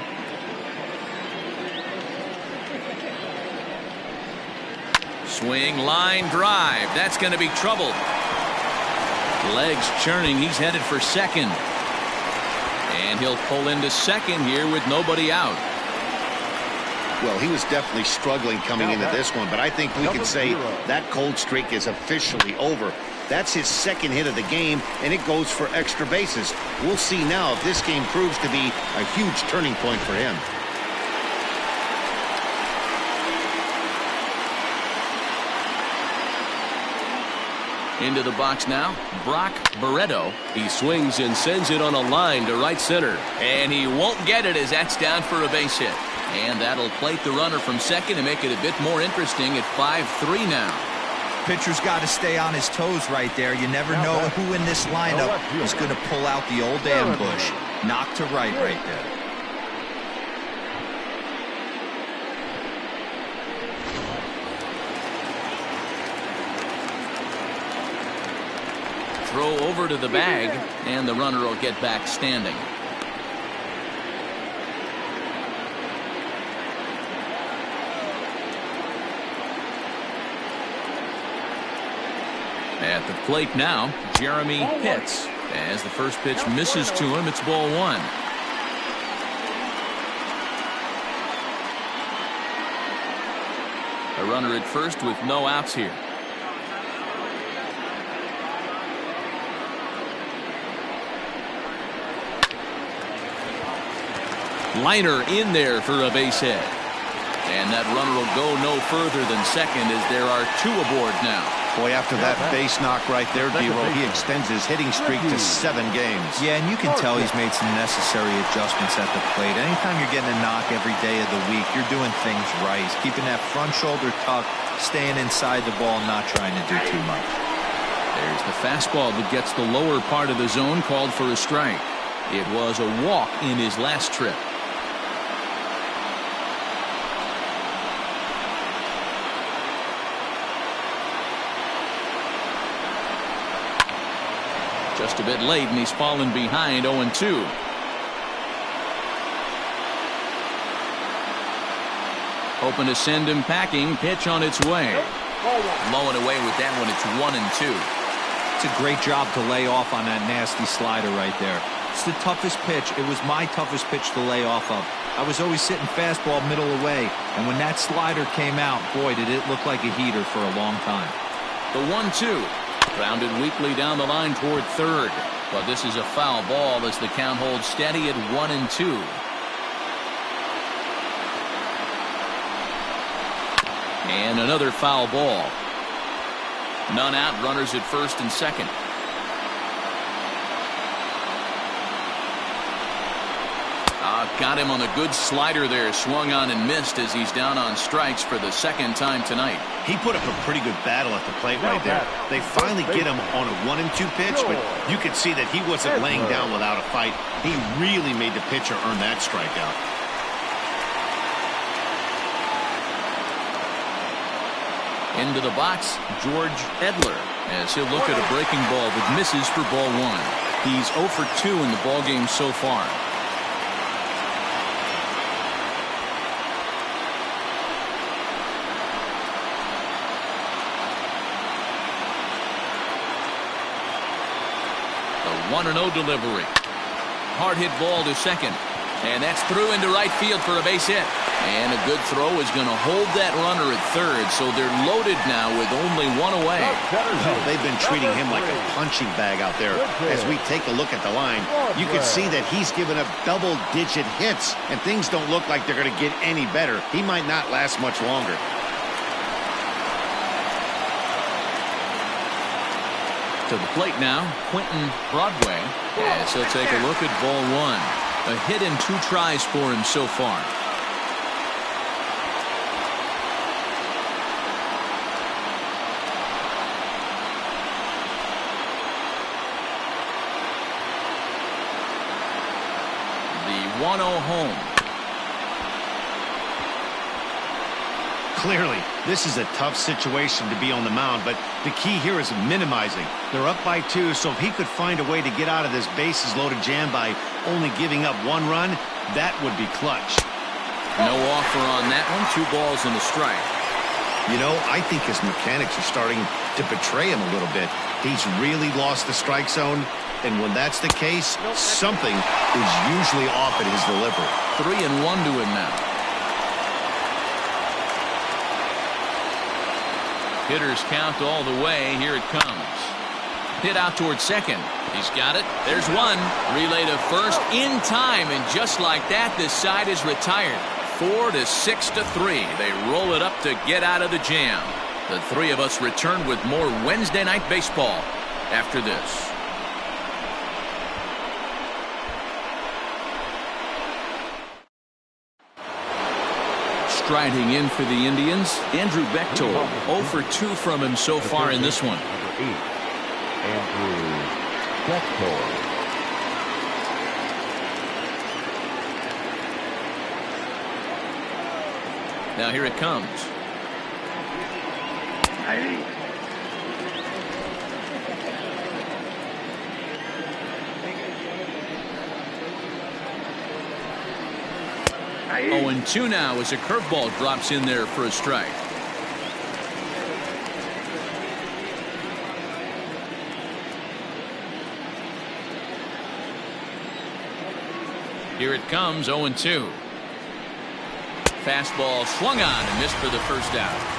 Swing, line drive. That's going to be trouble. Legs churning. He's headed for second. And he'll pull into second here with nobody out. Well, he was definitely struggling coming into this one, but I think we can say that cold streak is officially over. That's his second hit of the game, and it goes for extra bases. We'll see now if this game proves to be a huge turning point for him. Into the box now, Brock Barreto. He swings and sends it on a line to right center. And he won't get it as that's down for a base hit. And that'll plate the runner from second and make it a bit more interesting at 5-3 now. Pitcher's got to stay on his toes right there. You never know who in this lineup is going to pull out the old ambush. Knock to right there. Throw over to the bag, and the runner will get back standing. At the plate now, Jeremy Pitts. As the first pitch misses to him, it's ball 1. A runner at first with no outs here. Liner in there for a base hit. And that runner will go no further than second as there are 2 aboard now. Boy, after that base knock right there, D-Roll, he extends his hitting streak to 7 games. Yeah, and you can tell he's made some necessary adjustments at the plate. Anytime you're getting a knock every day of the week, you're doing things right. He's keeping that front shoulder tucked, staying inside the ball, not trying to do too much. There's the fastball that gets the lower part of the zone, called for a strike. It was a walk in his last trip. Just a bit late, and he's fallen behind 0-2. Hoping to send him packing. Pitch on its way. Low and away with that one. It's 1-2. It's a great job to lay off on that nasty slider right there. It's the toughest pitch. It was my toughest pitch to lay off of. I was always sitting fastball middle away, and when that slider came out, boy, did it look like a heater for a long time. The 1-2. Grounded weakly down the line toward third. But this is a foul ball as the count holds steady at 1-2. And another foul ball. None out, runners at first and second. Got him on a good slider there. Swung on and missed as he's down on strikes for the second time tonight. He put up a pretty good battle at the plate right there. They finally get him on a 1-2 pitch, but you could see that he wasn't laying down without a fight. He really made the pitcher earn that strikeout. Into the box, George Edler, as he'll look at a breaking ball that misses for ball one. He's 0 for 2 in the ball game so far. The 1-0 delivery. Hard hit ball to second. And that's through into right field for a base hit. And a good throw is going to hold that runner at third, so they're loaded now with only one away. Well, they've been treating him like a punching bag out there. As we take a look at the line, you can see that he's given up double-digit hits, and things don't look like they're going to get any better. He might not last much longer. To the plate now, Quentin Broadway, as he'll take a look at ball one. A hit in 2 tries for him so far. The 1-0 home. Clearly, this is a tough situation to be on the mound, but the key here is minimizing. They're up by 2, so if he could find a way to get out of this bases-loaded jam by only giving up 1 run, that would be clutch. No offer on that one. 2 balls and a strike. You know, I think his mechanics are starting to betray him a little bit. He's really lost the strike zone, and when that's the case, something is usually off at his delivery. 3-1 to him now. Hitters count all the way. Here it comes. Hit out towards second. He's got it. There's one. Relay to first in time, and just like that, this side is retired. 4-6-3. They roll it up to get out of the jam. The three of us return with more Wednesday Night Baseball after this. Striding in for the Indians, Andrew Bechtold. 0 for 2 from him so far in this one. Number 8, Andrew Bechtold. Now here it comes. Oh, and 2 now as a curveball drops in there for a strike. Here it comes, 0-2. Fastball swung on and missed for the first out.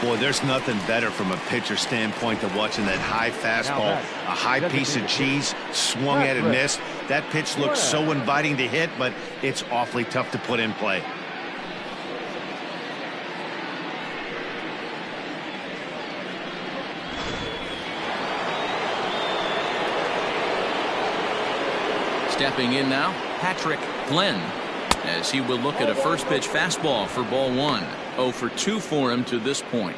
Boy, there's nothing better from a pitcher standpoint than watching that high fastball, a high piece of cheese, swung at and missed. That pitch looks so inviting to hit, but it's awfully tough to put in play. Stepping in now, Patrick Glenn, as he will look at a first pitch fastball for ball 1. 0 for 2 for him to this point.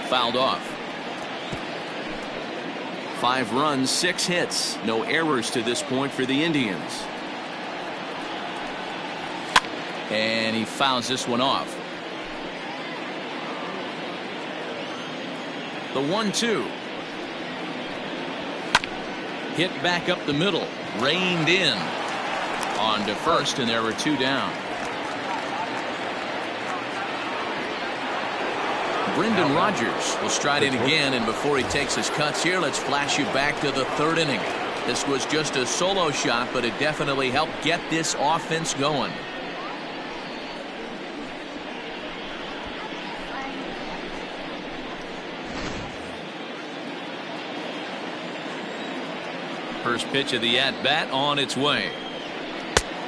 Fouled off. 5 runs, 6 hits, no errors to this point for the Indians. And he fouls this one off. The 1-2. Hit back up the middle. Reined in. On to first, and there were 2 down. Brendan Rodgers will stride in again, and before he takes his cuts here, let's flash you back to the 3rd inning. This was just a solo shot, but it definitely helped get this offense going. First pitch of the at-bat on its way.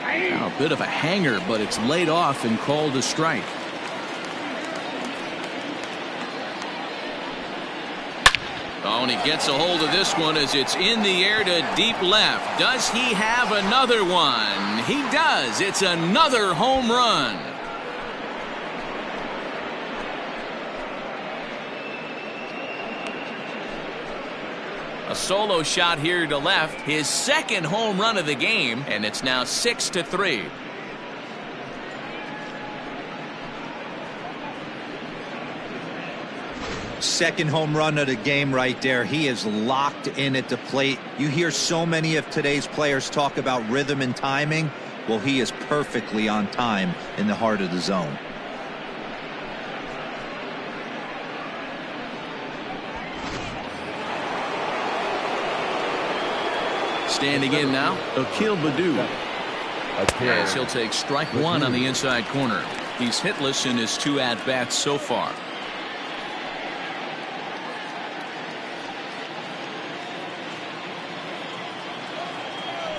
Now a bit of a hanger, but it's laid off and called a strike. Oh, and he gets a hold of this one as it's in the air to deep left. Does he have another one? He does. It's another home run. A solo shot here to left, his second home run of the game, and it's now 6-3. Second home run of the game right there. He is locked in at the plate. You hear so many of today's players talk about rhythm and timing. Well, he is perfectly on time in the heart of the zone. Standing in now, Akil Baddoo. As he'll take strike one on the inside corner. He's hitless in his 2 at-bats so far.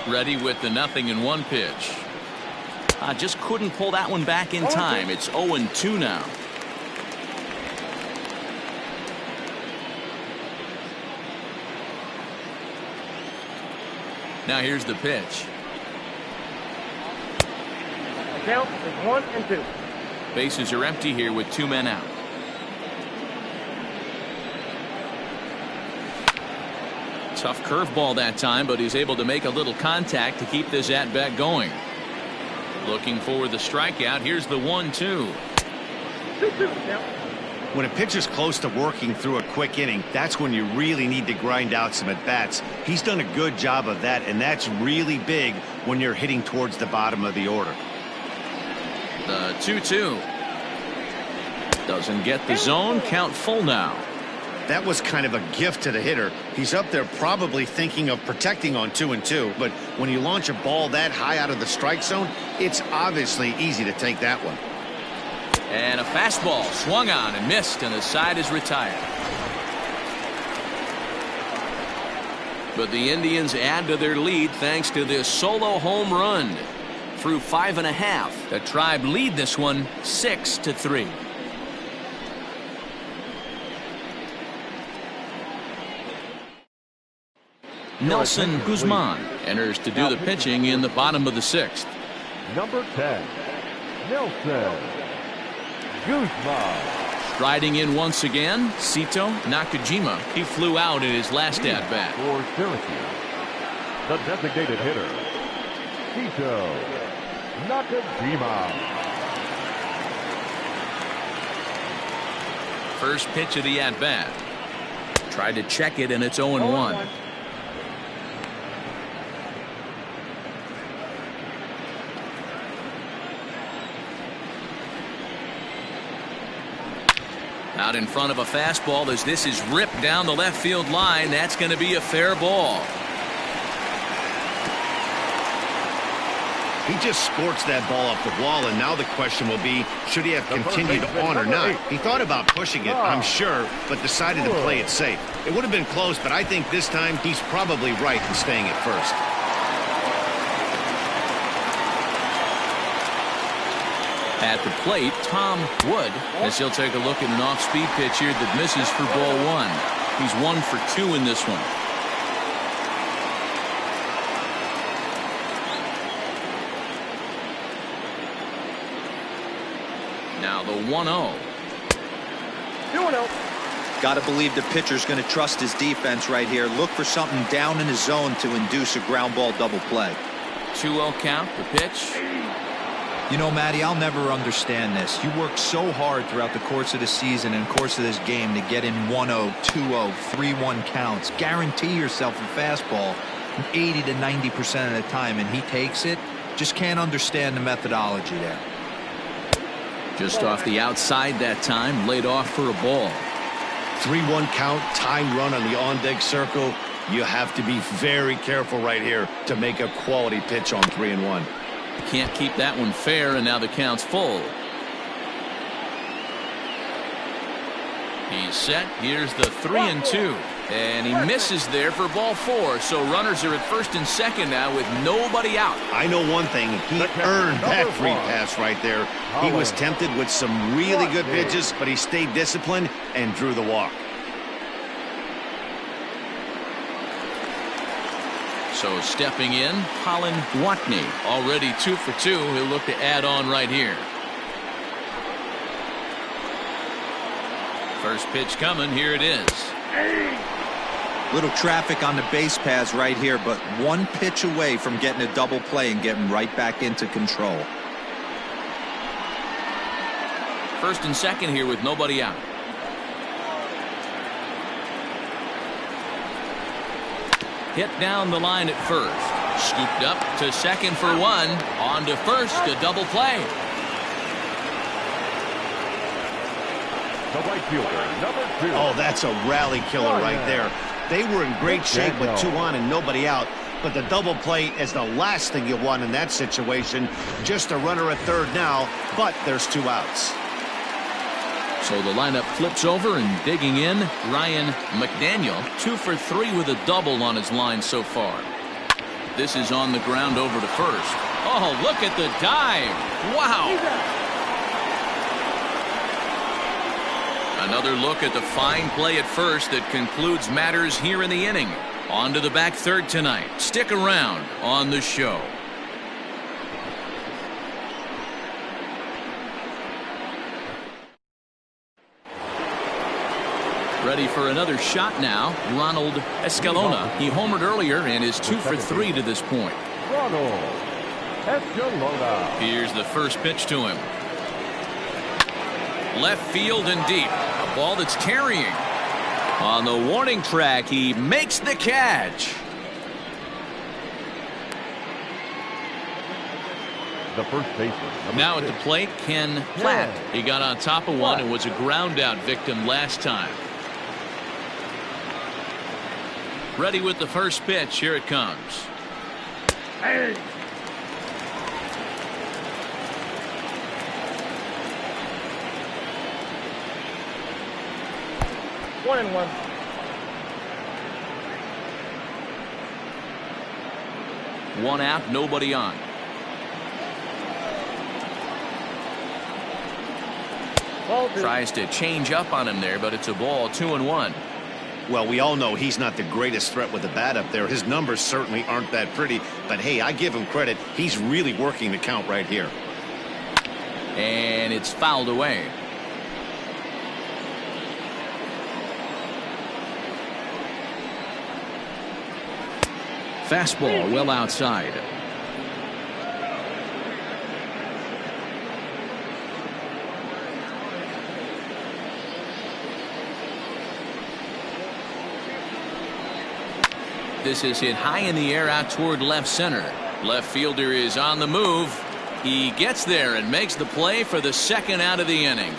Ready with the 0-1 pitch. Just couldn't pull that one back in time. It's 0-2 now. Now here's the pitch. The count is 1-2. Bases are empty here with 2 men out. Tough curveball that time, but he's able to make a little contact to keep this at-bat going. Looking for the strikeout. Here's the 1-2. When a pitcher's close to working through a quick inning, that's when you really need to grind out some at-bats. He's done a good job of that, and that's really big when you're hitting towards the bottom of the order. The 2-2. Doesn't get the zone. Count full now. That was kind of a gift to the hitter. He's up there probably thinking of protecting on 2-2, but when you launch a ball that high out of the strike zone, it's obviously easy to take that one. And a fastball swung on and missed, and the side is retired. But the Indians add to their lead thanks to this solo home run. Through 5.5, the Tribe lead this one 6-3. Nelson Guzman enters to do the pitching in the bottom of the 6th. Number 10, Nelson Guzman. Striding in once again, Sito Nakajima. He flew out in his last at-bat. For Syracuse, the designated hitter, Sito Nakajima. First pitch of the at-bat. Tried to check it, and it's 0-1. Out in front of a fastball as this is ripped down the left field line. That's going to be a fair ball. He just scorched that ball up the wall, and now the question will be, should he have continued on or not? He thought about pushing it, I'm sure, but decided to play it safe. It would have been close, but I think this time he's probably right in staying at first. At the plate, Tom Wood, as he'll take a look at an off-speed pitch here that misses for ball 1. He's 1 for 2 in this one. Now the 1-0. 2-0. Got to believe the pitcher's going to trust his defense right here. Look for something down in his zone to induce a ground ball double play. 2-0 count, the pitch. You know, Matty, I'll never understand this. You work so hard throughout the course of the season and course of this game to get in 1-0, 2-0, 3-1 counts. Guarantee yourself a fastball 80 to 90% of the time, and he takes it. Just can't understand the methodology there. Just off the outside that time, laid off for a ball. 3-1 count, time run on the on-deck circle. You have to be very careful right here to make a quality pitch on 3-1. Can't keep that one fair, and now the count's full. He's set. Here's the 3-2. And he misses there for ball 4. So runners are at first and second now with nobody out. I know one thing. He earned that free pass right there. He was tempted with some really good pitches, but he stayed disciplined and drew the walk. So stepping in, Colin Watney, already 2 for 2. He'll look to add on right here. First pitch coming. Here it is. Little traffic on the base paths right here, but one pitch away from getting a double play and getting right back into control. First and second here with nobody out. Hit down the line at first. Scooped up to second for one. On to first, a double play. The right fielder, number 2. Oh, that's a rally killer right there. They were in great shape with 2 on and nobody out. But the double play is the last thing you want in that situation. Just a runner at third now, but there's 2 outs. So the lineup flips over, and digging in, Ryan McDaniel, 2 for 3 with a double on his line so far. This is on the ground over to first. Oh, look at the dive. Wow. Another look at the fine play at first that concludes matters here in the inning. On to the back third tonight. Stick around on the show. Ready for another shot now. Ronald Escalona. He homered earlier and is 2 for 3 to this point. Ronald Escalona. Here's the first pitch to him. Left field and deep. A ball that's carrying. On the warning track, he makes the catch. The first baseman. Now at the plate, Ken Platt. He got on top of one and was a ground out victim last time. Ready with the first pitch. Here it comes. Hey. One and one. One out, nobody on. Tries to change up on him there, but it's a ball. 2-1. Well, we all know he's not the greatest threat with the bat up there. His numbers certainly aren't that pretty, but hey, I give him credit. He's really working the count right here. And it's fouled away. Fastball well outside. This is hit high in the air out toward left center. Left fielder is on the move. He gets there and makes the play for the second out of the inning.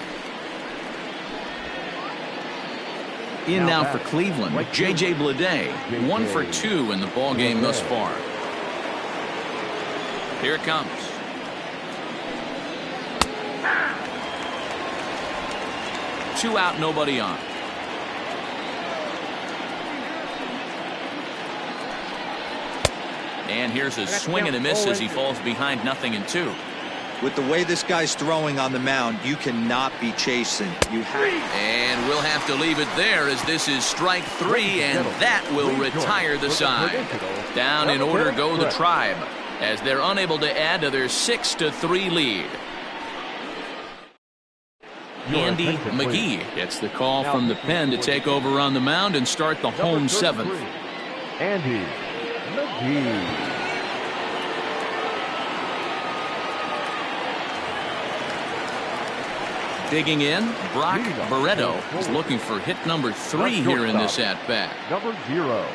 In now for Cleveland, J.J. Bleday, 1 for 2 in the ball game thus far. Here it comes. Two out, nobody on. And here's a swing and a miss as he falls behind 0-2. With the way this guy's throwing on the mound, you cannot be chasing. You have. And we'll have to leave it there as this is strike 3, and that will retire the side. Down in order go the Tribe as they're unable to add to their 6-3 lead. Andy McGee gets the call from the pen to take over on the mound and start the home 7th. Andy McGee. Digging in, Brock Barreto is looking for hit number 3 here in this at-bat. Number 0.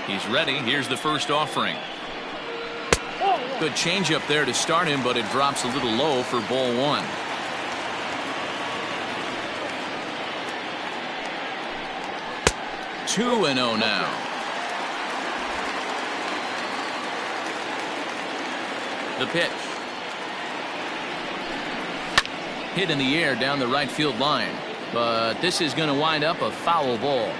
He's ready. Here's the first offering. Good changeup there to start him, but it drops a little low for ball 1. Two and 0 now. The pitch. Hit in the air down the right field line, but this is going to wind up a foul ball.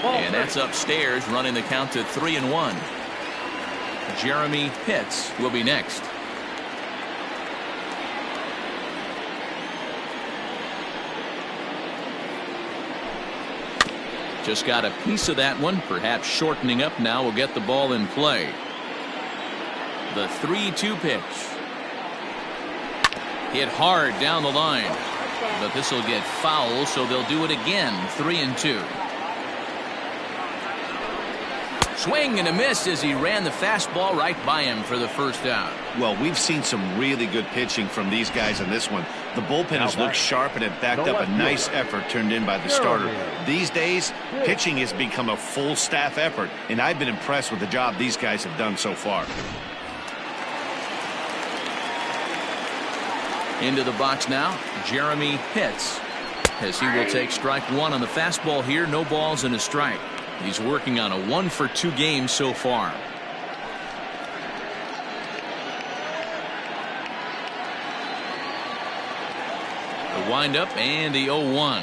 And that's upstairs, running the count to 3-1. Jeremy Pitts will be next. Just got a piece of that one, perhaps shortening up now will get the ball in play. The 3-2 pitch. Hit hard down the line. But this will get foul, so they'll do it again. 3-2. Swing and a miss as he ran the fastball right by him for the first out. Well, we've seen some really good pitching from these guys on this one. The bullpen has looked sharp and it backed up a nice effort turned in by the starter. These days, pitching has become a full staff effort, and I've been impressed with the job these guys have done so far. Into the box now, Jeremy Pitts, as he will take strike one on the fastball here. No balls and a strike. He's working on a 1-for-2 game so far. The windup and the 0-1.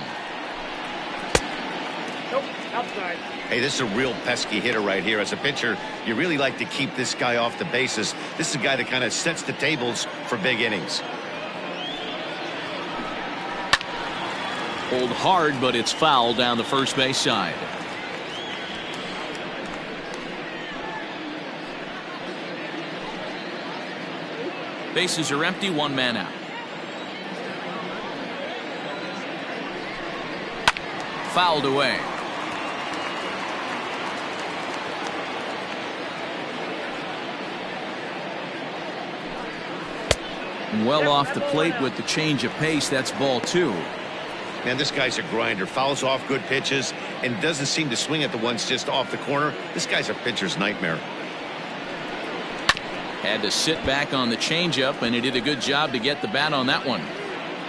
Nope, outside. Hey, this is a real pesky hitter right here. As a pitcher, you really like to keep this guy off the bases. This is a guy that kind of sets the tables for big innings. Hold hard, but it's foul down the first base side. Bases are empty, one man out. Fouled away. Well off the plate with the change of pace. That's ball two. Man, this guy's a grinder. Fouls off good pitches and doesn't seem to swing at the ones just off the corner. This guy's a pitcher's nightmare. Had to sit back on the changeup, and he did a good job to get the bat on that one.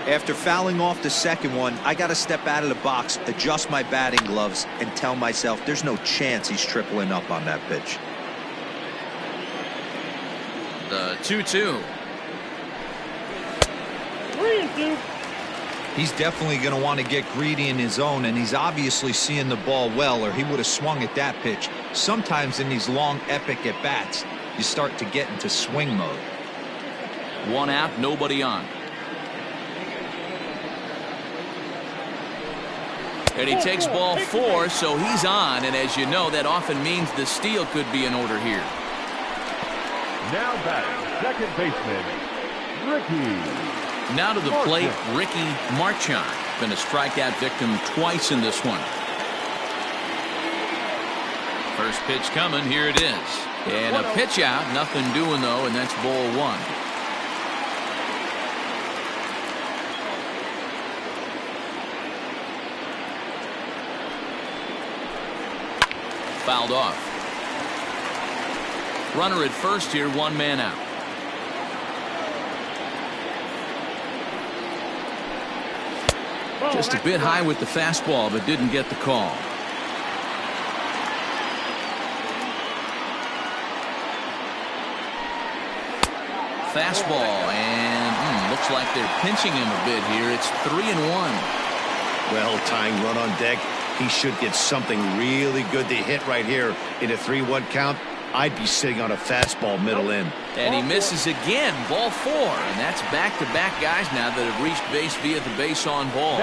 After fouling off the second one, I got to step out of the box, adjust my batting gloves, and tell myself there's no chance he's tripling up on that pitch. The 2-2. 3-2. He's definitely going to want to get greedy in his zone, and he's obviously seeing the ball well, or he would have swung at that pitch. Sometimes in these long, epic at-bats, you start to get into swing mode. One out, nobody on. And he takes ball four, so he's on, and as you know, that often means the steal could be in order here. Now batting, second baseman, Ricky. Now to the plate, Ricky Marchand. Been a strikeout victim twice in this one. First pitch coming, here it is. And a pitch out, nothing doing though, and that's ball one. Fouled off. Runner at first here, one man out. Just a bit high with the fastball, but didn't get the call. Fastball, and looks like they're pinching him a bit here. It's 3-1. Well, tying run on deck. He should get something really good to hit right here in a 3-1 count. I'd be sitting on a fastball middle in. And he misses again, ball four. And that's back-to-back guys now that have reached base via the base on ball.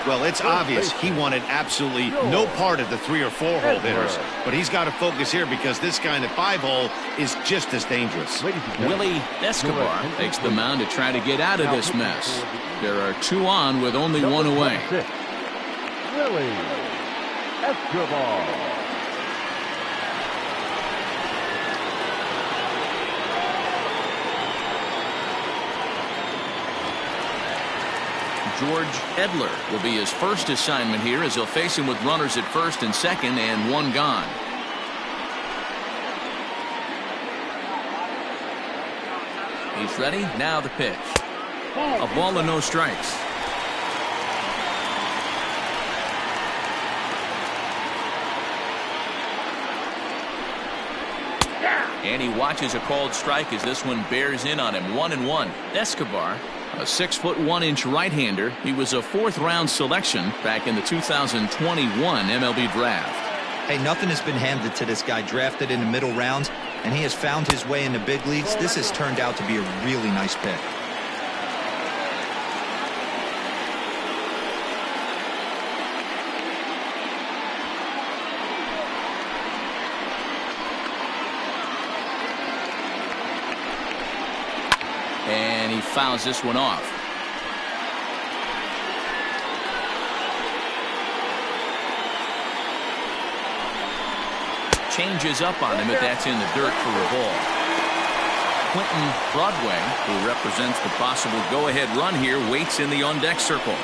Well, it's obvious he wanted absolutely no part of the 3 or 4 hole hitters. But he's got to focus here because this guy in the 5 hole is just as dangerous. Willie Escobar takes the mound to try to get out of this mess. There are 2 on with only 1 away. Willie Escobar. George Edler will be his first assignment here as he'll face him with runners at first and second and 1 gone. He's ready. Now the pitch. A ball and no strikes. And he watches a called strike as this one bears in on him. 1-1. Escobar, a 6'1" right-hander. He was a 4th-round selection back in the 2021 MLB draft. Hey, nothing has been handed to this guy. Drafted in the middle rounds, and he has found his way in the big leagues. This has turned out to be a really nice pick. fouls this one off. Changes up on him, but that's in the dirt for a ball. Quentin Broadway, who represents the possible go-ahead run here, waits in the on-deck circle.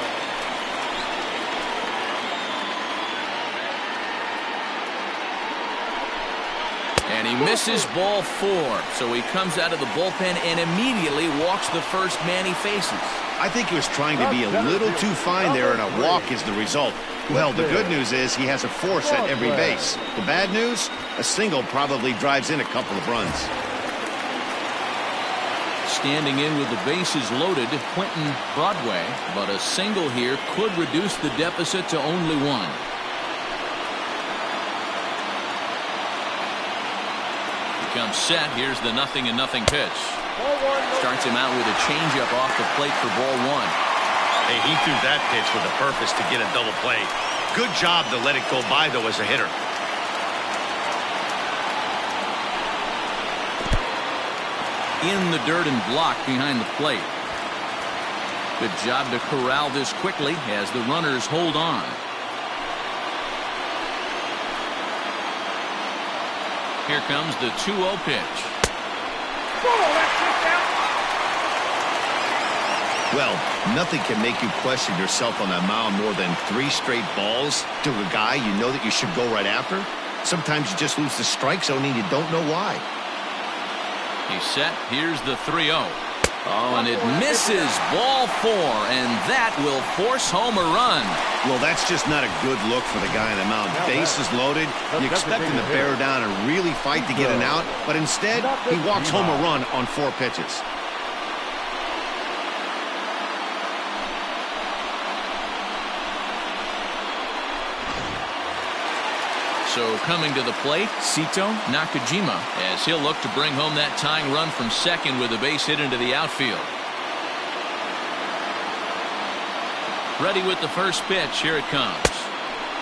And he misses ball 4, so he comes out of the bullpen and immediately walks the first man he faces. I think he was trying to be a little too fine there, and a walk is the result. Well, the good news is he has a force at every base. The bad news, a single probably drives in a couple of runs. Standing in with the bases loaded, Quentin Broadway, but a single here could reduce the deficit to only 1. Comes set. Here's the 0-0 pitch. Starts him out with a changeup off the plate for ball 1. Hey, he threw that pitch with a purpose to get a double play. Good job to let it go by, though, as a hitter. In the dirt and blocked behind the plate. Good job to corral this quickly as the runners hold on. Here comes the 2-0 pitch. Well, nothing can make you question yourself on that mound more than 3 straight balls to a guy you know that you should go right after. Sometimes you just lose the strike zone and you don't know why. He's set. Here's the 3-0. Oh, and it misses ball 4, and that will force home a run. Well, that's just not a good look for the guy on the mound. Bases loaded. You expect him to bear down and really fight to get an out, but instead, he walks home a run on 4 pitches. So coming to the plate, Sito Nakajima, as he'll look to bring home that tying run from second with a base hit into the outfield. Ready with the first pitch. Here it comes.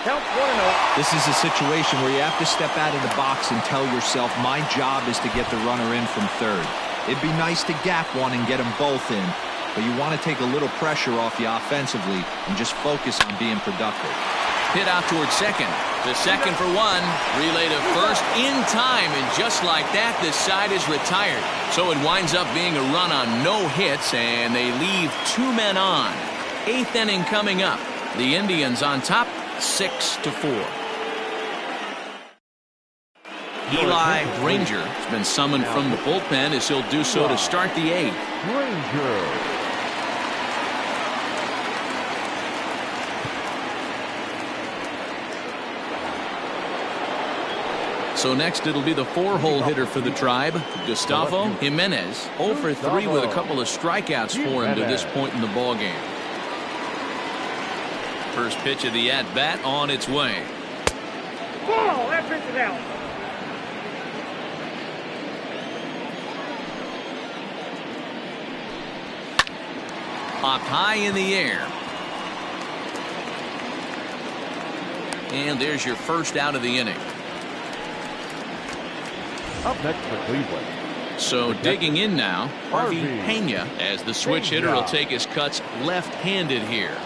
Count 1-0. This is a situation where you have to step out of the box and tell yourself, my job is to get the runner in from third. It'd be nice to gap one and get them both in, but you want to take a little pressure off you offensively and just focus on being productive. Hit out towards second. The second for 1. Relay to first in time, and just like that, this side is retired. So it winds up being a run on no hits, and they leave 2 men on. 8th inning coming up. The Indians on top, 6-4. Eli Granger has been summoned from the bullpen as he'll do so to start the 8th. Granger. So next it'll be the 4-hole hitter for the Tribe, Gustavo Jimenez. 0 for 3 with a couple of strikeouts for him to this point in the ballgame. First pitch of the at-bat on its way. Ball. That pitch is out. Popped high in the air. And there's your first out of the inning. Up next for Cleveland. So digging in now, Harvey Pena, as the switch hitter will take his cuts left-handed here.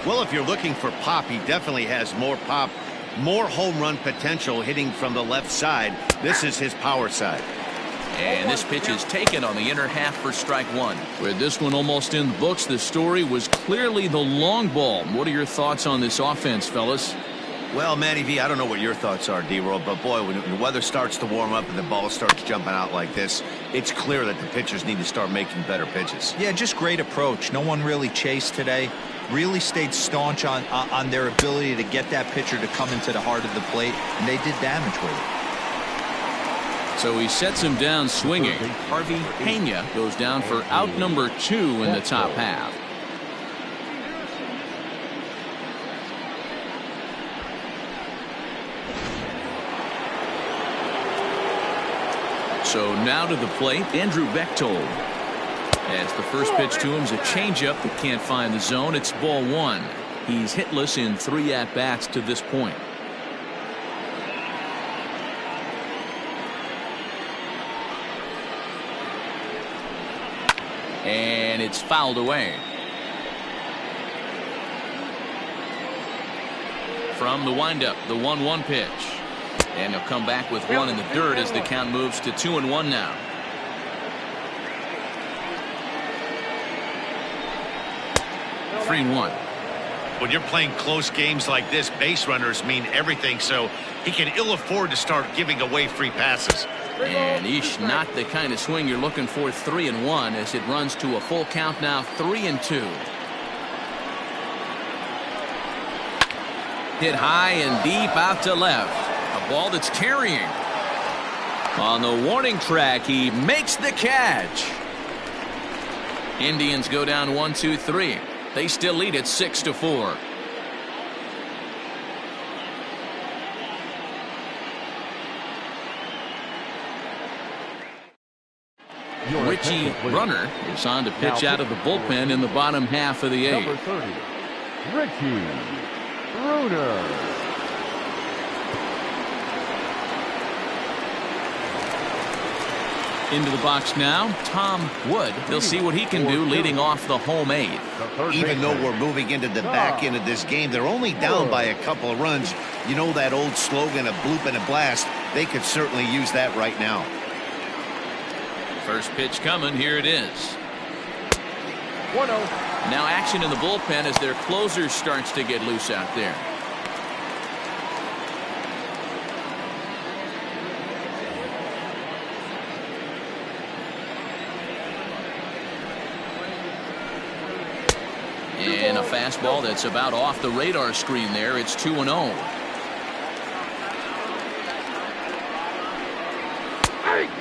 Well, if you're looking for pop, he definitely has more pop, more home run potential hitting from the left side. This is his power side. And this pitch is taken on the inner half for strike 1. With this one almost in the books, the story was clearly the long ball. What are your thoughts on this offense, fellas? Well, Matty V, I don't know what your thoughts are, D-Roll, but boy, when the weather starts to warm up and the ball starts jumping out like this, it's clear that the pitchers need to start making better pitches. Yeah, just great approach. No one really chased today. Really stayed staunch on their ability to get that pitcher to come into the heart of the plate, and they did damage with it. So he sets him down swinging. Harvey Pena goes down for out number 2 in the top half. So now to the plate, Andrew Bechtold. As the first pitch to him is a changeup that can't find the zone. It's ball 1. He's hitless in 3 at-bats to this point. And and it's fouled away. From the windup, the 1-1 pitch. And he'll come back with one in the dirt as the count moves to 2-1 now. Three and one. When you're playing close games like this, base runners mean everything, so he can ill afford to start giving away free passes. And not the kind of swing you're looking for. 3-1 as it runs to a full count now. 3-2. Hit high and deep out to left. A ball that's carrying. On the warning track, he makes the catch. Indians go down 1-2-3. They still lead at 6-4. Richie Brunner is on to pitch out of the bullpen in the bottom half of the 8th. Number 30, Richie Brunner. Into the box now, Tom Wood. They'll see what he can do leading off the home 8th. Even though we're moving into the back end of this game, they're only down by a couple of runs. You know that old slogan, a bloop and a blast. They could certainly use that right now. First pitch coming. Here it is. 1-0. Now action in the bullpen as their closer starts to get loose out there. And a fastball that's about off the radar screen there. It's 2-0.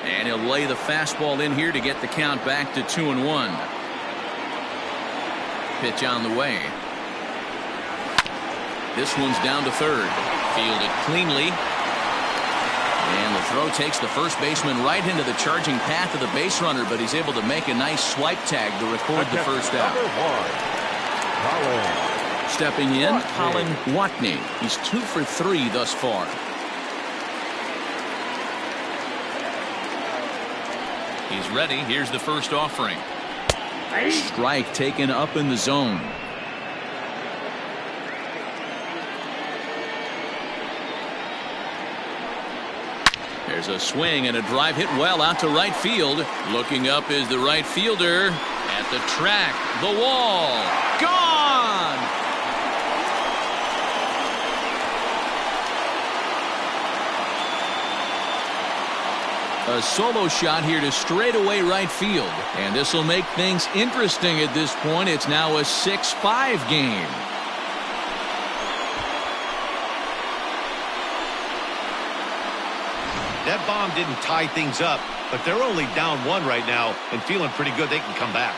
And he'll lay the fastball in here to get the count back to 2-1. Pitch on the way. This one's down to third. Fielded cleanly. And the throw takes the first baseman right into the charging path of the base runner, but he's able to make a nice swipe tag to record the first out. Stepping in, Colin Watney. He's 2 for 3 thus far. He's ready. Here's the first offering. Strike taken up in the zone. There's a swing and a drive hit well out to right field. Looking up is the right fielder. At the track, the wall, gone! A solo shot here to straightaway right field. And this will make things interesting at this point. It's now a 6-5 game. That bomb didn't tie things up, but they're only down 1 right now and feeling pretty good they can come back.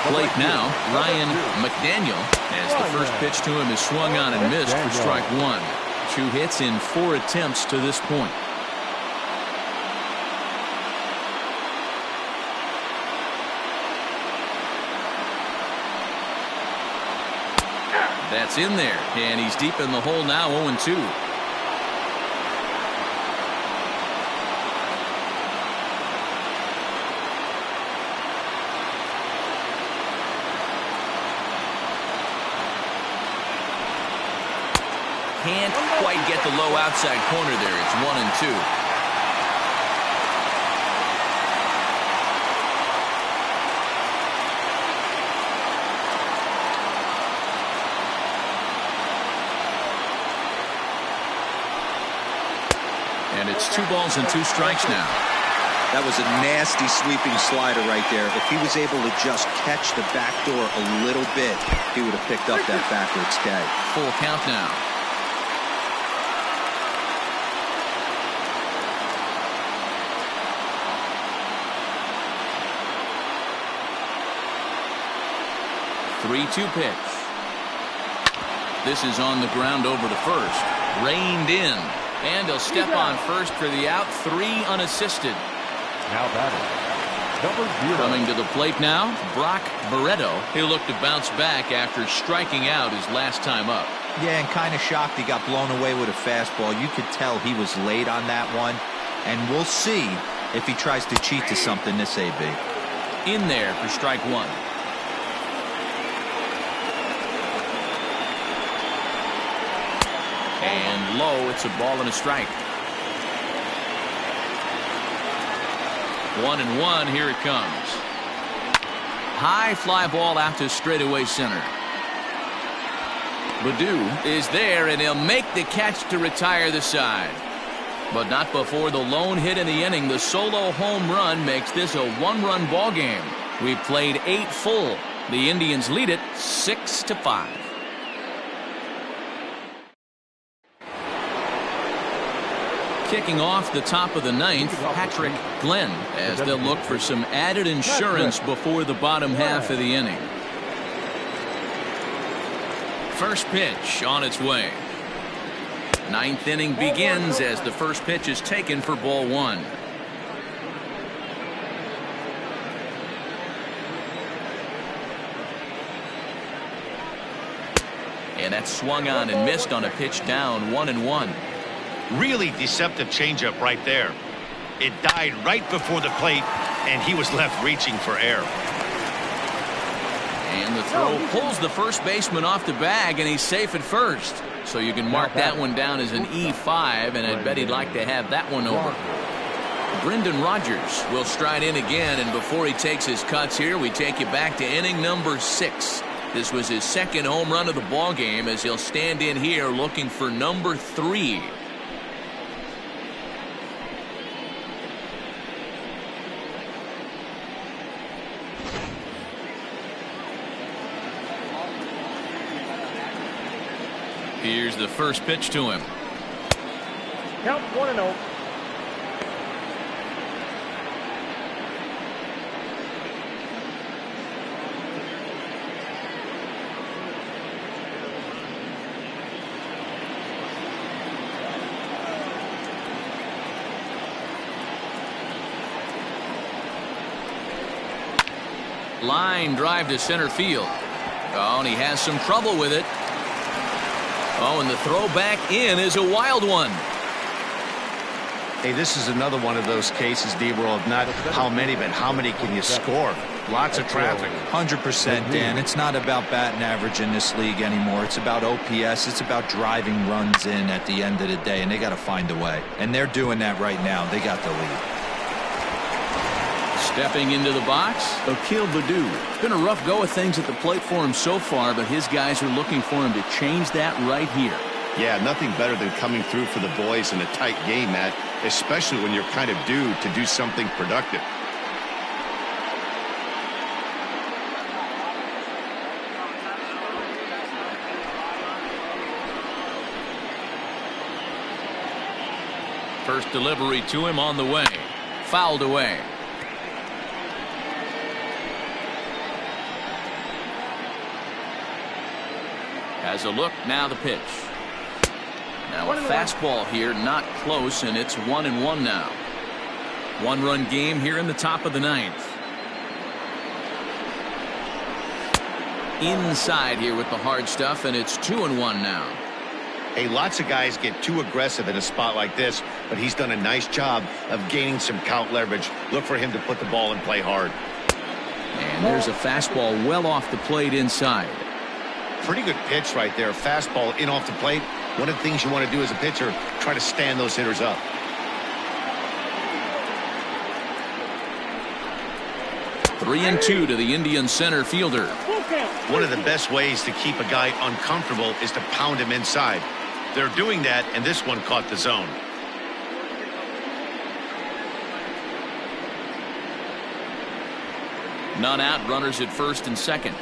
Plate now, Ryan McDaniel, as the first pitch to him is swung on and missed for strike 1. 2 hits in 4 attempts to this point. That's in there, and he's deep in the hole now. 0-2. Can't quite get the low outside corner there. It's 1-2. And it's 2 balls and 2 strikes now. That was a nasty sweeping slider right there. If he was able to just catch the back door a little bit, he would have picked up that backwards tag. Full count now. Three-two pitch. This is on the ground over to first. Reined in. And he'll step on first for the out. 3 unassisted. Now batting, Number 0. Coming to the plate now, Brock Barreto. He'll look to bounce back after striking out his last time up. Yeah, and kind of shocked he got blown away with a fastball. You could tell he was late on that one. And we'll see if he tries to cheat to something this AB. In there for strike one. And low, it's a ball and a strike. 1-1, here it comes. High fly ball out to straightaway center. Baddoo is there, and he'll make the catch to retire the side. But not before the lone hit in the inning. The solo home run makes this a one-run ball game. We've played 8 full. The Indians lead it 6-5. Kicking off the top of the ninth, Patrick Glenn, as they'll look for some added insurance before the bottom half of the inning. First pitch on its way. Ninth inning begins as the first pitch is taken for ball one. And that's swung on and missed on a pitch down, 1-1. Really deceptive changeup right there. It died right before the plate, and he was left reaching for air. And the throw pulls the first baseman off the bag, and he's safe at first. So you can mark that one down as an E5, and I'd bet he'd like to have that one over. Brendan Rodgers will stride in again, and before he takes his cuts here, we take you back to inning number 6. This was his second home run of the ball game, as he'll stand in here looking for number 3. Here's the first pitch to him. Count 1-0. Line drive to center field. Oh, and he has some trouble with it. Oh, and the throw back in is a wild one. Hey, this is another one of those cases, D-Roll, of not how many, but how many can you score? Lots of traffic. 100%, Dan. It's not about batting average in this league anymore. It's about OPS. It's about driving runs in at the end of the day, and they got to find a way. And they're doing that right now. They got the lead. Stepping into the box, Akil Baddoo. It's been a rough go of things at the plate for him so far, but his guys are looking for him to change that right here. Yeah, nothing better than coming through for the boys in a tight game, Matt, especially when you're kind of due to do something productive. First delivery to him on the way. Fouled away. Has a look, now the pitch. Now a fastball here, not close, and it's 1-1 now. One-run game here in the top of the ninth. Inside here with the hard stuff, and it's 2-1 now. Hey, lots of guys get too aggressive in a spot like this, but he's done a nice job of gaining some count leverage. Look for him to put the ball and play hard. And there's a fastball well off the plate inside. Pretty good pitch right there. Fastball in off the plate. One of the things you want to do as a pitcher, try to stand those hitters up. Three and two to the Indian center fielder. One of the best ways to keep a guy uncomfortable is to pound him inside. They're doing that, and this one caught the zone. None out, runners at first and second.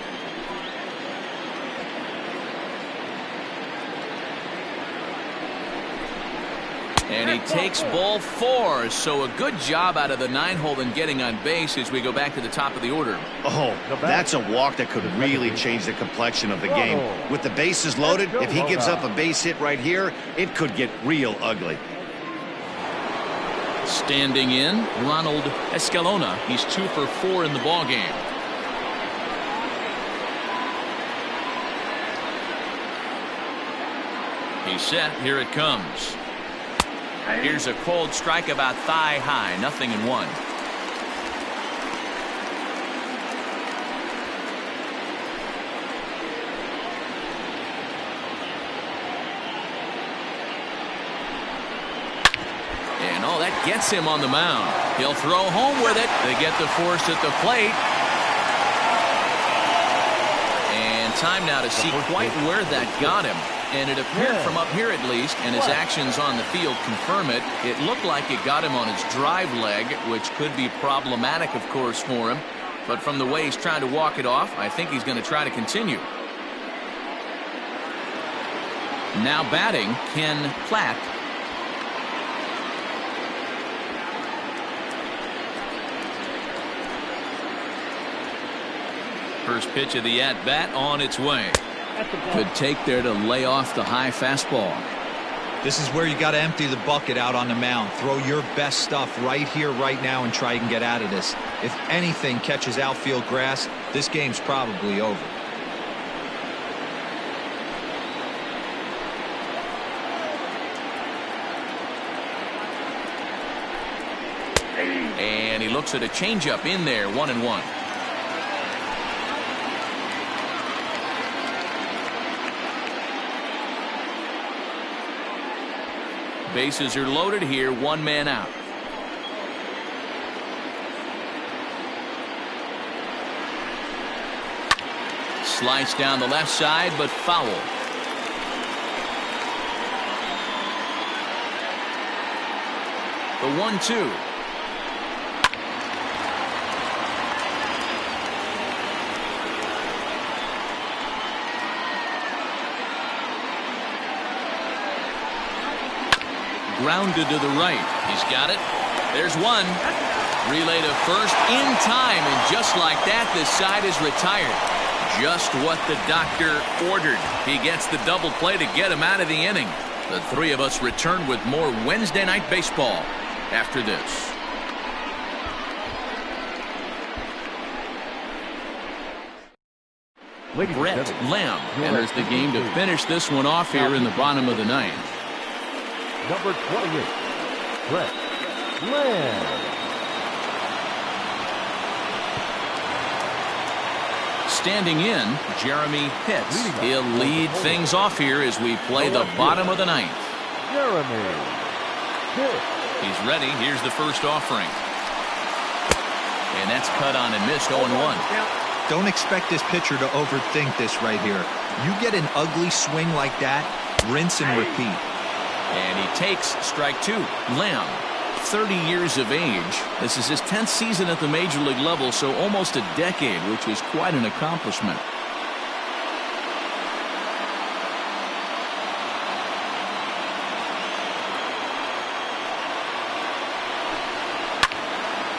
And he takes ball 4, so a good job out of the 9-hole in getting on base as we go back to the top of the order. Oh, that's a walk that could really change the complexion of the game. With the bases loaded, if he gives up a base hit right here, it could get real ugly. Standing in, Ronald Escalona. He's 2 for 4 in the ballgame. He's set. Here it comes. Here's a cold strike about thigh high. 0-1. And oh, that gets him on the mound. He'll throw home with it. They get the force at the plate. And time now to see quite where that got him. And it appeared from up here at least, and his actions on the field confirm it. It looked like it got him on his drive leg, which could be problematic, of course, for him. But from the way he's trying to walk it off, I think he's going to try to continue. Now batting, Ken Platt. First pitch of the at-bat on its way. Good take there to lay off the high fastball. This is where you got to empty the bucket out on the mound. Throw your best stuff right here, right now, and try and get out of this. If anything catches outfield grass, this game's probably over. And he looks at a changeup in there. 1-1. Bases are loaded here. 1 man out. Slice down the left side, but foul. The 1-2. Grounded to the right. He's got it. There's one. Relay to first in time, and just like that, this side is retired. Just what the doctor ordered. He gets the double play to get him out of the inning. The three of us return with more Wednesday Night Baseball after this. Brett Lamb enters the game to finish this one off here in the bottom of the ninth. Number 28, Brett Lamb. Standing in, Jeremy Pitts. He'll lead things off here as we play the bottom of the ninth. Jeremy Pitts. He's ready. Here's the first offering. And that's cut on and missed. 0-1. Don't expect this pitcher to overthink this right here. You get an ugly swing like that, rinse and repeat. And he takes strike 2. Lamb, 30 years of age. This is his 10th season at the major league level, so almost a decade, which is quite an accomplishment.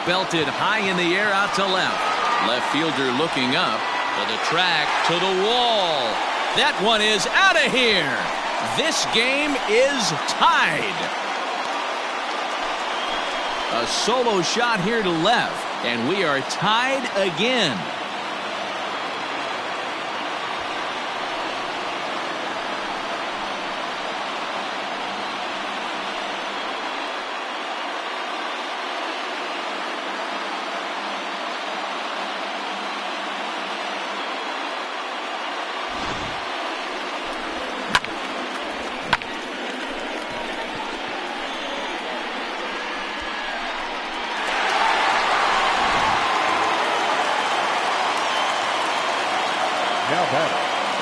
Belted high in the air out to left. Left fielder looking up to the track, to the wall. That one is out of here. This game is tied. A solo shot here to left, and we are tied again.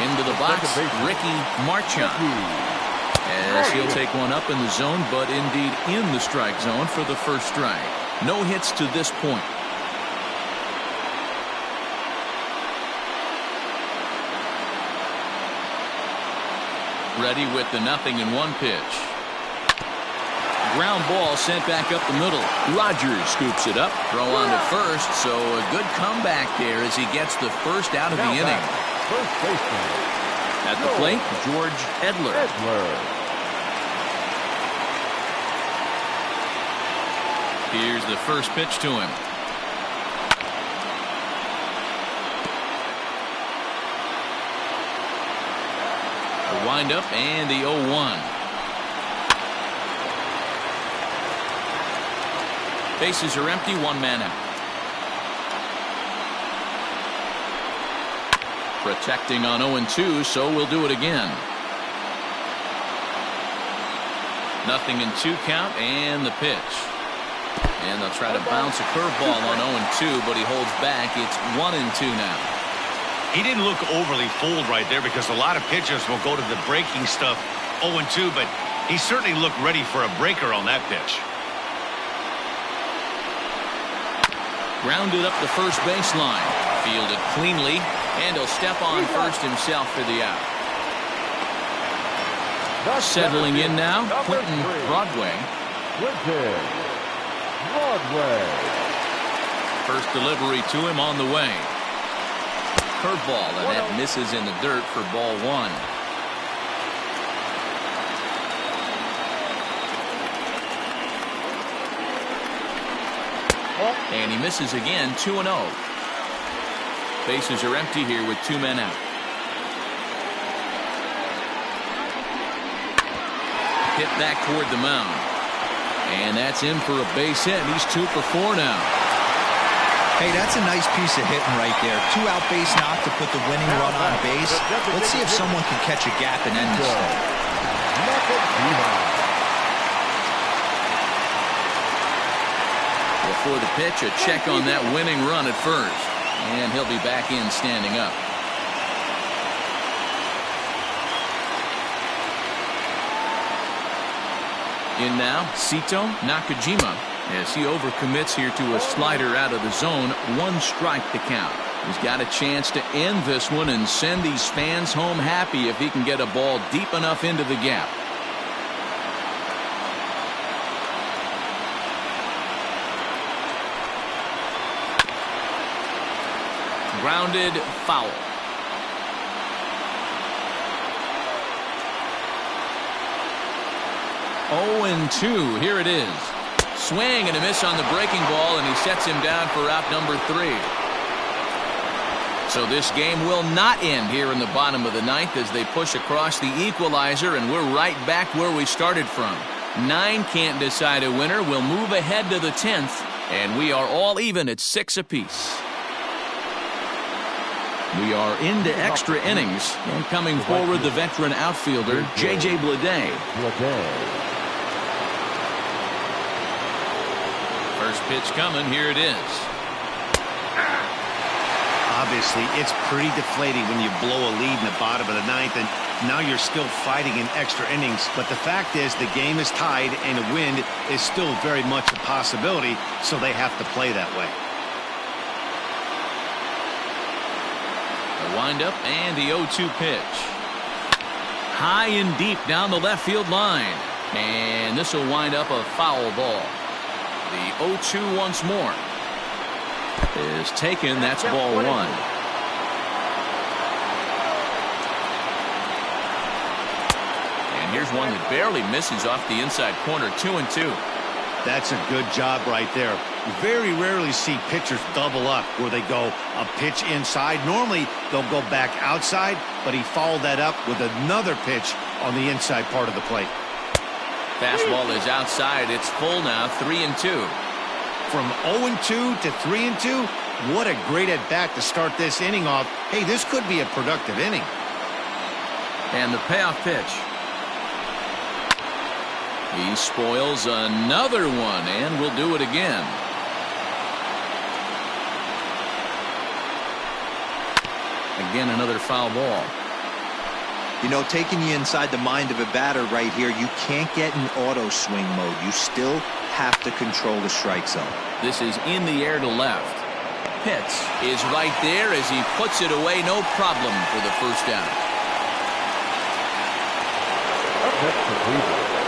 Into the box, Ricky Marchand. As he'll take one up in the zone, but indeed in the strike zone for the first strike. No hits to this point. Ready with the 0-1 pitch. Ground ball sent back up the middle. Rogers scoops it up. Throw on to first, so a good comeback there as he gets the first out of the inning. First baseman. At the plate, George Edler. Here's the first pitch to him. The windup and the 0-1. Bases are empty, one man out. Protecting on 0-2, so we'll do it again. Nothing in 2 count, and the pitch. And they'll try to bounce a curveball on 0-2, but he holds back. It's 1-2 now. He didn't look overly fooled right there because a lot of pitchers will go to the breaking stuff 0-2, but he certainly looked ready for a breaker on that pitch. Grounded up the first baseline. Fielded cleanly, and he'll step on first himself for the out. Settling in now, Quentin Broadway. First delivery to him on the way. Curveball, and that misses in the dirt for ball 1. And he misses again, 2-0. Bases are empty here with 2 men out. Hit back toward the mound. And that's in for a base hit. He's 2 for 4 now. Hey, that's a nice piece of hitting right there. 2 out base knock to put the winning run on base. Let's see if someone can catch a gap and end this thing. Before the pitch, a check on that winning run at first. And he'll be back in standing up. In now, Sito Nakajima, as he overcommits here to a slider out of the zone. 1 strike to count. He's got a chance to end this one and send these fans home happy if he can get a ball deep enough into the gap. Grounded, foul. Oh, and 2. Here it is. Swing and a miss on the breaking ball, and he sets him down for out number 3. So this game will not end here in the bottom of the 9th as they push across the equalizer, and we're right back where we started from. 9 can't decide a winner. We'll move ahead to the 10th, and we are all even at 6 apiece. We are into extra innings, and coming forward the veteran outfielder J.J. Bleday. First pitch coming, here it is. Obviously, it's pretty deflating when you blow a lead in the bottom of the 9th, and now you're still fighting in extra innings. But the fact is the game is tied, and a win is still very much a possibility, so they have to play that way. The windup and the 0-2 pitch. High and deep down the left field line. And this will wind up a foul ball. The 0-2 once more is taken. That's ball 1. And here's one that barely misses off the inside corner. 2-2. That's a good job right there. You very rarely see pitchers double up where they go a pitch inside. Normally they'll go back outside, but he followed that up with another pitch on the inside part of the plate. Fastball is outside. It's full now. 3-2. From 0-2 to 3-2, what a great at bat to start this inning off. Hey, this could be a productive inning. And the payoff pitch. He spoils another one, and we'll do it again. Again, another foul ball. You know, taking you inside the mind of a batter right here, you can't get in auto swing mode. You still have to control the strike zone. This is in the air to left. Pitts is right there as he puts it away. No problem for the first down.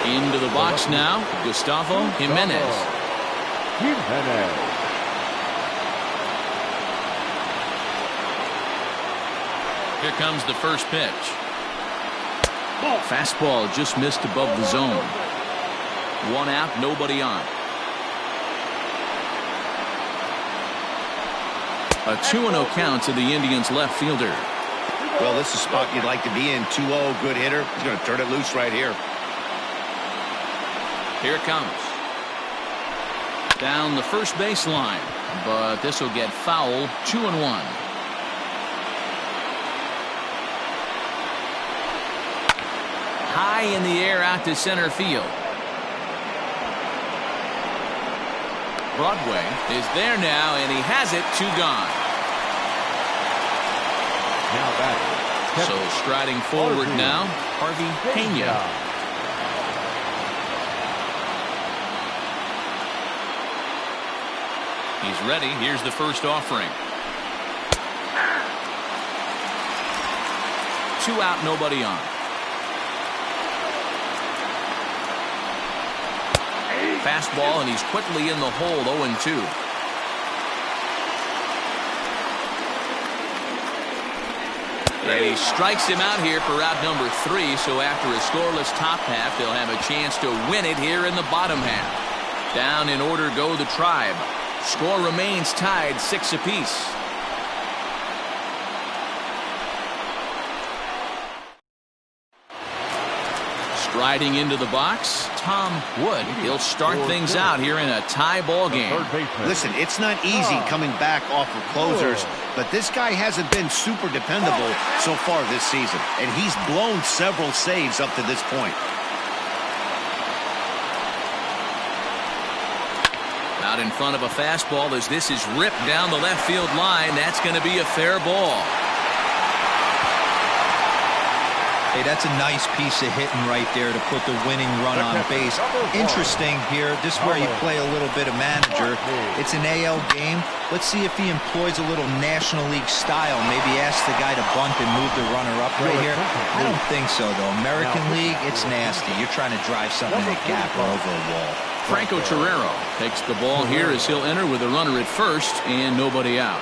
Into the box now, Gustavo Jimenez. Here comes the first pitch. Fastball just missed above the zone. 1 out, nobody on. A 2-0 count to the Indians left fielder. Well, this is a spot you'd like to be in. 2-0, good hitter. He's going to turn it loose right here. Here it comes. Down the first baseline, but this will get foul. 2-1. High in the air out to center field. Broadway is there now, and he has it. 2 gone. Now back. So striding forward now, Harvey Pena. He's ready. Here's the first offering. 2 out, nobody on. Fastball, and he's quickly in the hole. 0-2. And he strikes him out here for out number 3. So after a scoreless top half, they'll have a chance to win it here in the bottom half. Down in order go the Tribe. Score remains tied 6 apiece. Striding into the box, Tom Wood. He'll start things out here in a tie ball game. Listen, it's not easy coming back off of closers, but this guy hasn't been super dependable so far this season, and he's blown several saves up to this point. Out in front of a fastball as this is ripped down the left field line. That's going to be a fair ball. Hey, that's a nice piece of hitting right there to put the winning run on base. Interesting here. This is where you play a little bit of manager. It's an AL game. Let's see if he employs a little National League style. Maybe ask the guy to bunt and move the runner up right here. I don't think so, though. American League, it's nasty. You're trying to drive something in a gap or over a wall. Franco Torrero takes the ball here as he'll enter with a runner at first and nobody out.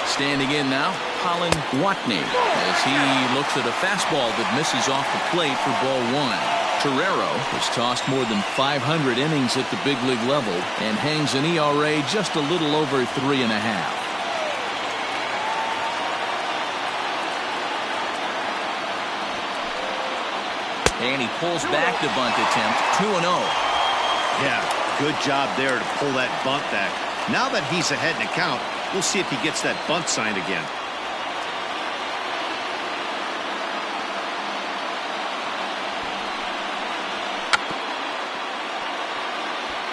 Standing in now, Colin Watney, as he looks at a fastball that misses off the plate for ball 1. Torrero has tossed more than 500 innings at the big league level and hangs an ERA just a little over 3.5. And he pulls back the bunt attempt. 2-0. Yeah, good job there to pull that bunt back. Now that he's ahead in the count, we'll see if he gets that bunt signed again.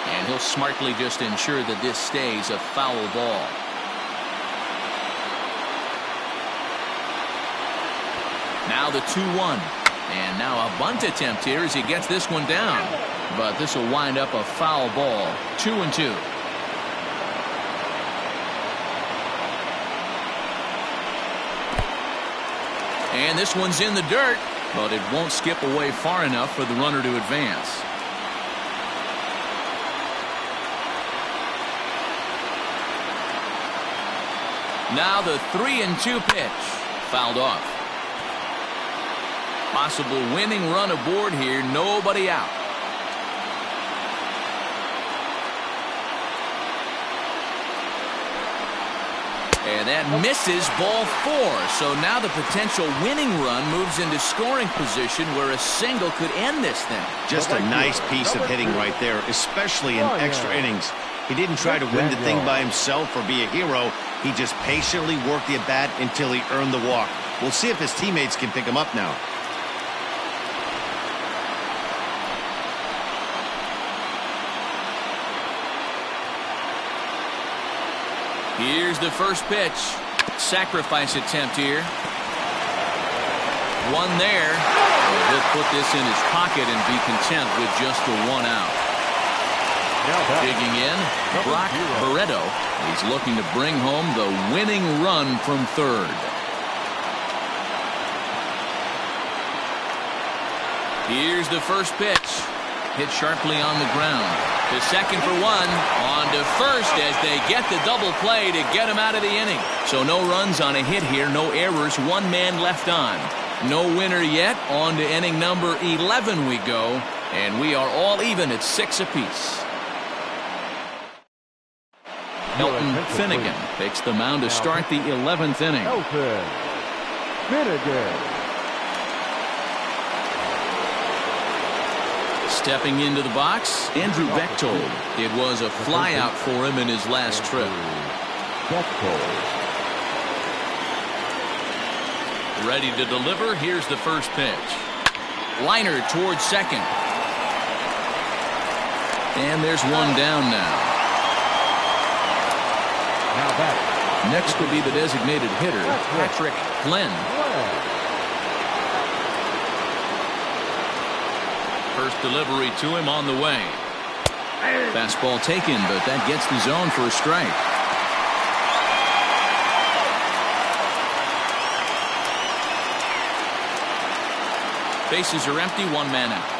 And he'll smartly just ensure that this stays a foul ball. Now the 2-1. And now a bunt attempt here as he gets this one down. But this will wind up a foul ball. 2-2. And this one's in the dirt, but it won't skip away far enough for the runner to advance. Now the 3-2 pitch. Fouled off. Possible winning run aboard here. Nobody out. And that misses ball 4. So now the potential winning run moves into scoring position where a single could end this thing. Just a nice piece of hitting right there, especially in extra innings. He didn't try to win the thing by himself or be a hero. He just patiently worked the at-bat until he earned the walk. We'll see if his teammates can pick him up now. Here's the first pitch. Sacrifice attempt here. One there. He'll put this in his pocket and be content with just the 1 out. Digging in, Brock Barreto. He's looking to bring home the winning run from third. Here's the first pitch. Hit sharply on the ground. To second for one. On to first as they get the double play to get him out of the inning. So no runs on a hit here. No errors. One man left on. No winner yet. On to inning number 11 we go. And we are all even at 6 apiece. Elton Finnegan takes the mound to start the 11th inning. Elton Finnegan. Stepping into the box, Andrew Bechtold. It was a flyout for him in his last trip. Ready to deliver. Here's the first pitch. Liner towards second. And there's one down now. Next will be the designated hitter, Patrick Glenn. First delivery to him on the way. Fastball taken, but that gets the zone for a strike. Bases are empty, one man out.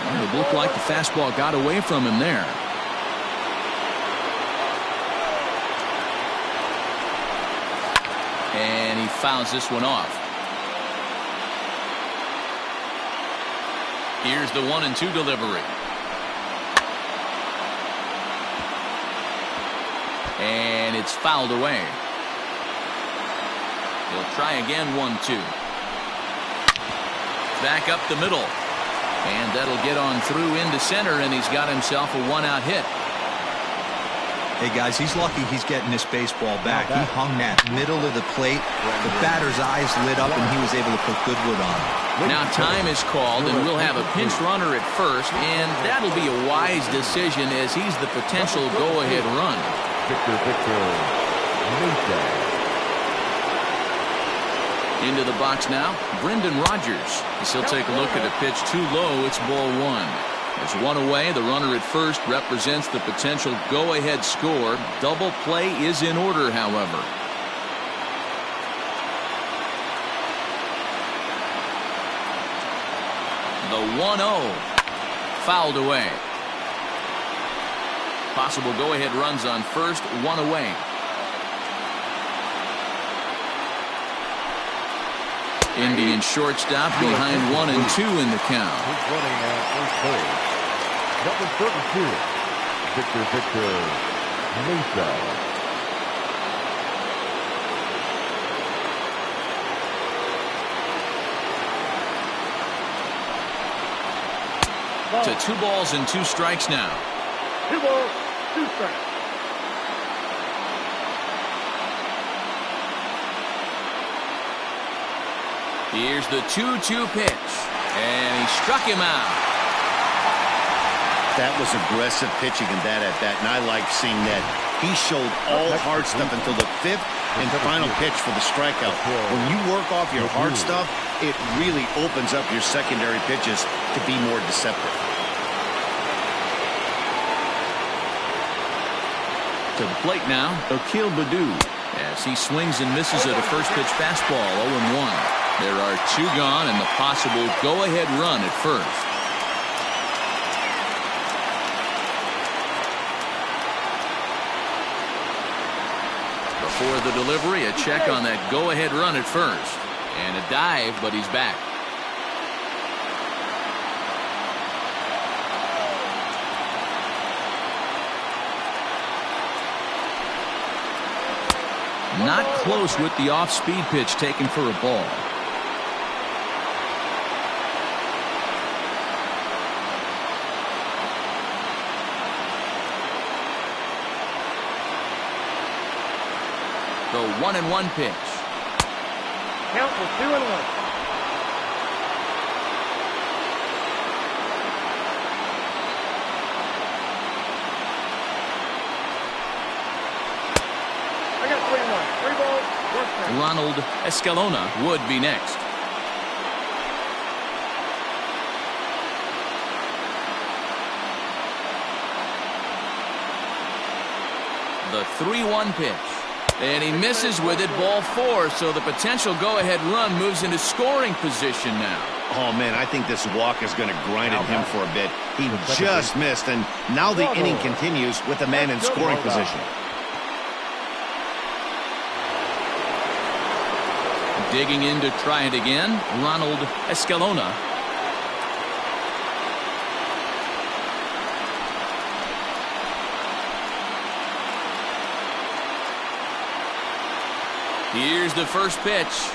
Well, it looked like the fastball got away from him there. And he fouls this one off. Here's the 1-2 delivery. And it's fouled away. He'll try again, 1-2. Back up the middle. And that'll get on through into center, and he's got himself a one-out hit. Hey, guys, he's lucky he's getting this baseball back. He hung that middle of the plate. The batter's eyes lit up, and he was able to put good wood on it. Now time is called, and we'll have a pinch runner at first, and that'll be a wise decision as he's the potential go-ahead run. Into the box now, Brendan Rodgers. As he'll take a look at a pitch too low. It's ball one. There's one away. The runner at first represents the potential go-ahead score. Double play is in order, however. The 1-0 fouled away. Possible go-ahead runs on first, one away. Indian shortstop behind 1 and 2 in the count. He's running at first base. Number 32, Victor Mesa. To 2 balls and 2 strikes now. 2 balls, 2 strikes. Here's the 2-2 pitch. And he struck him out. That was aggressive pitching in that at bat, and I like seeing that. He showed all hard stuff until the 5th and final pitch for the strikeout. When you work off your hard stuff, it really opens up your secondary pitches to be more deceptive. To the plate now, Akil Baddoo, as he swings and misses at a first pitch fastball, 0-1. There are 2 gone and the possible go-ahead run at first. Before the delivery, a check on that go-ahead run at first. And a dive, but he's back. Not close with the off-speed pitch taken for a ball. The 1-1 pitch. Count for 2-1. I got 3-1. 3 balls, 1 strike. Ronald Escalona would be next. The 3-1 pitch. And he misses with it, ball 4, so the potential go-ahead run moves into scoring position now. Oh, man, I think this walk is going to grind at him for a bit. He just missed, and now the inning continues with a man in scoring position. Digging in to try it again, Ronald Escalona. Here's the first pitch.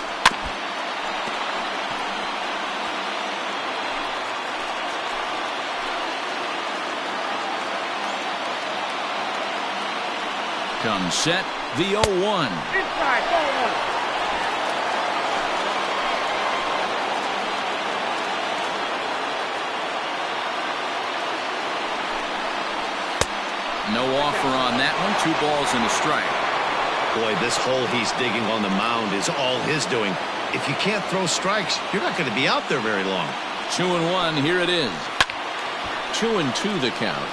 Comes set, the 0-1. Inside, ball 1. No offer on that one. 2 balls and a strike. Boy, this hole he's digging on the mound is all his doing. If you can't throw strikes, you're not going to be out there very long. 2-1, here it is. 2-2 the count.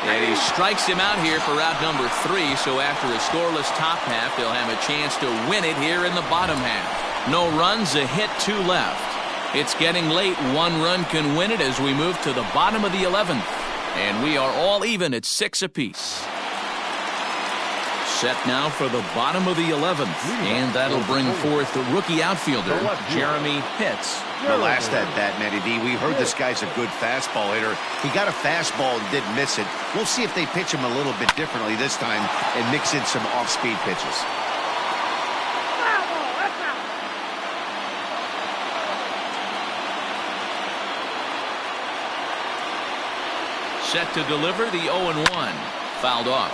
And he strikes him out here for out number 3, so after a scoreless top half, they'll have a chance to win it here in the bottom half. No runs, a hit, 2 left. It's getting late. 1 run can win it as we move to the bottom of the 11th. And we are all even at 6 apiece. Set now for the bottom of the 11th. And that'll bring forth the rookie outfielder, Jeremy Pitts. The last at bat, Matty D, we heard this guy's a good fastball hitter. He got a fastball and didn't miss it. We'll see if they pitch him a little bit differently this time and mix in some off-speed pitches. Set to deliver the 0-1. Fouled off.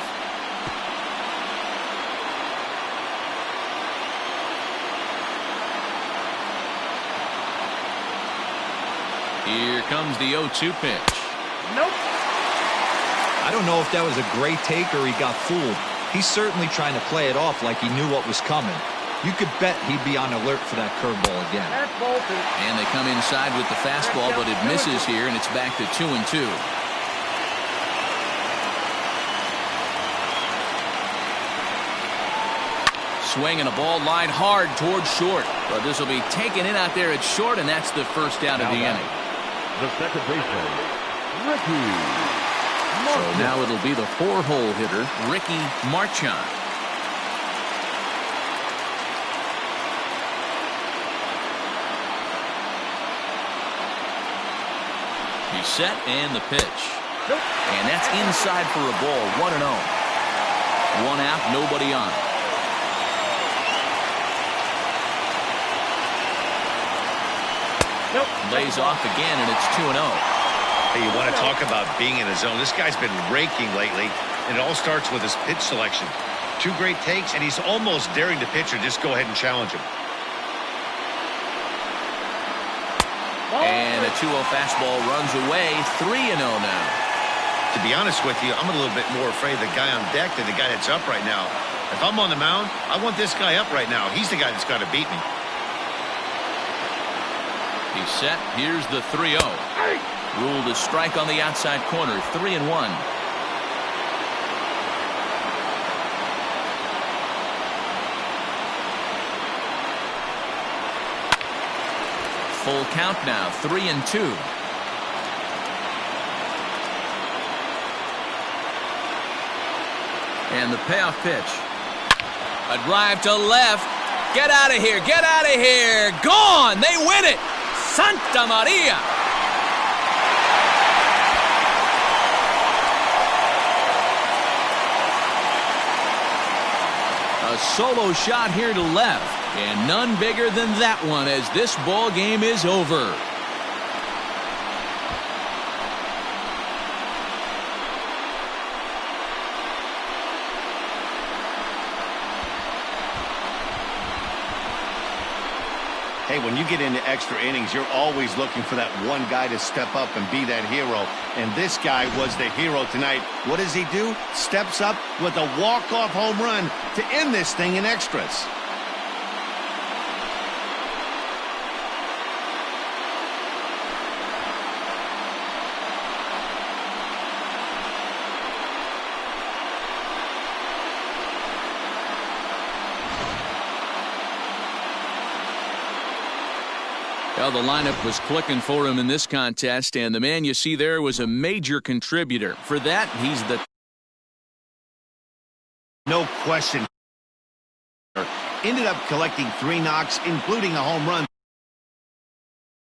Here comes the 0-2 pitch. Nope. I don't know if that was a great take or he got fooled. He's certainly trying to play it off like he knew what was coming. You could bet he'd be on alert for that curveball again. That's ball 2. And they come inside with the fastball, but it misses here, and it's back to 2-2. Swing and a ball line hard towards short, but this will be taken in out there at short, and that's the first out of the inning. The second baseman, Ricky So now it'll be the 4-hole hitter, Ricky Marchand. He's set and the pitch. And that's inside for a ball, 1-0. 1 out, nobody on. Lays off again, and it's 2-0. Hey, you want to talk about being in a zone? This guy's been raking lately, and it all starts with his pitch selection. 2 great takes, and he's almost daring the pitcher just go ahead and challenge him. And a 2-0 fastball runs away, 3-0 now. To be honest with you, I'm a little bit more afraid of the guy on deck than the guy that's up right now. If I'm on the mound, I want this guy up right now. He's the guy that's got to beat me. He's set. Here's the 3-0. Ruled a strike on the outside corner. 3-1. Full count now. 3-2. And the payoff pitch. A drive to left. Get out of here. Get out of here. Gone. They win it. Santa Maria. A solo shot here to left, and none bigger than that one as this ball game is over. Hey, when you get into extra innings, you're always looking for that one guy to step up and be that hero. And this guy was the hero tonight. What does he do? Steps up with a walk-off home run to end this thing in extras. Well, the lineup was clicking for him in this contest, and the man you see there was a major contributor. For that, he's the... No question. Ended up collecting 3 knocks, including a home run.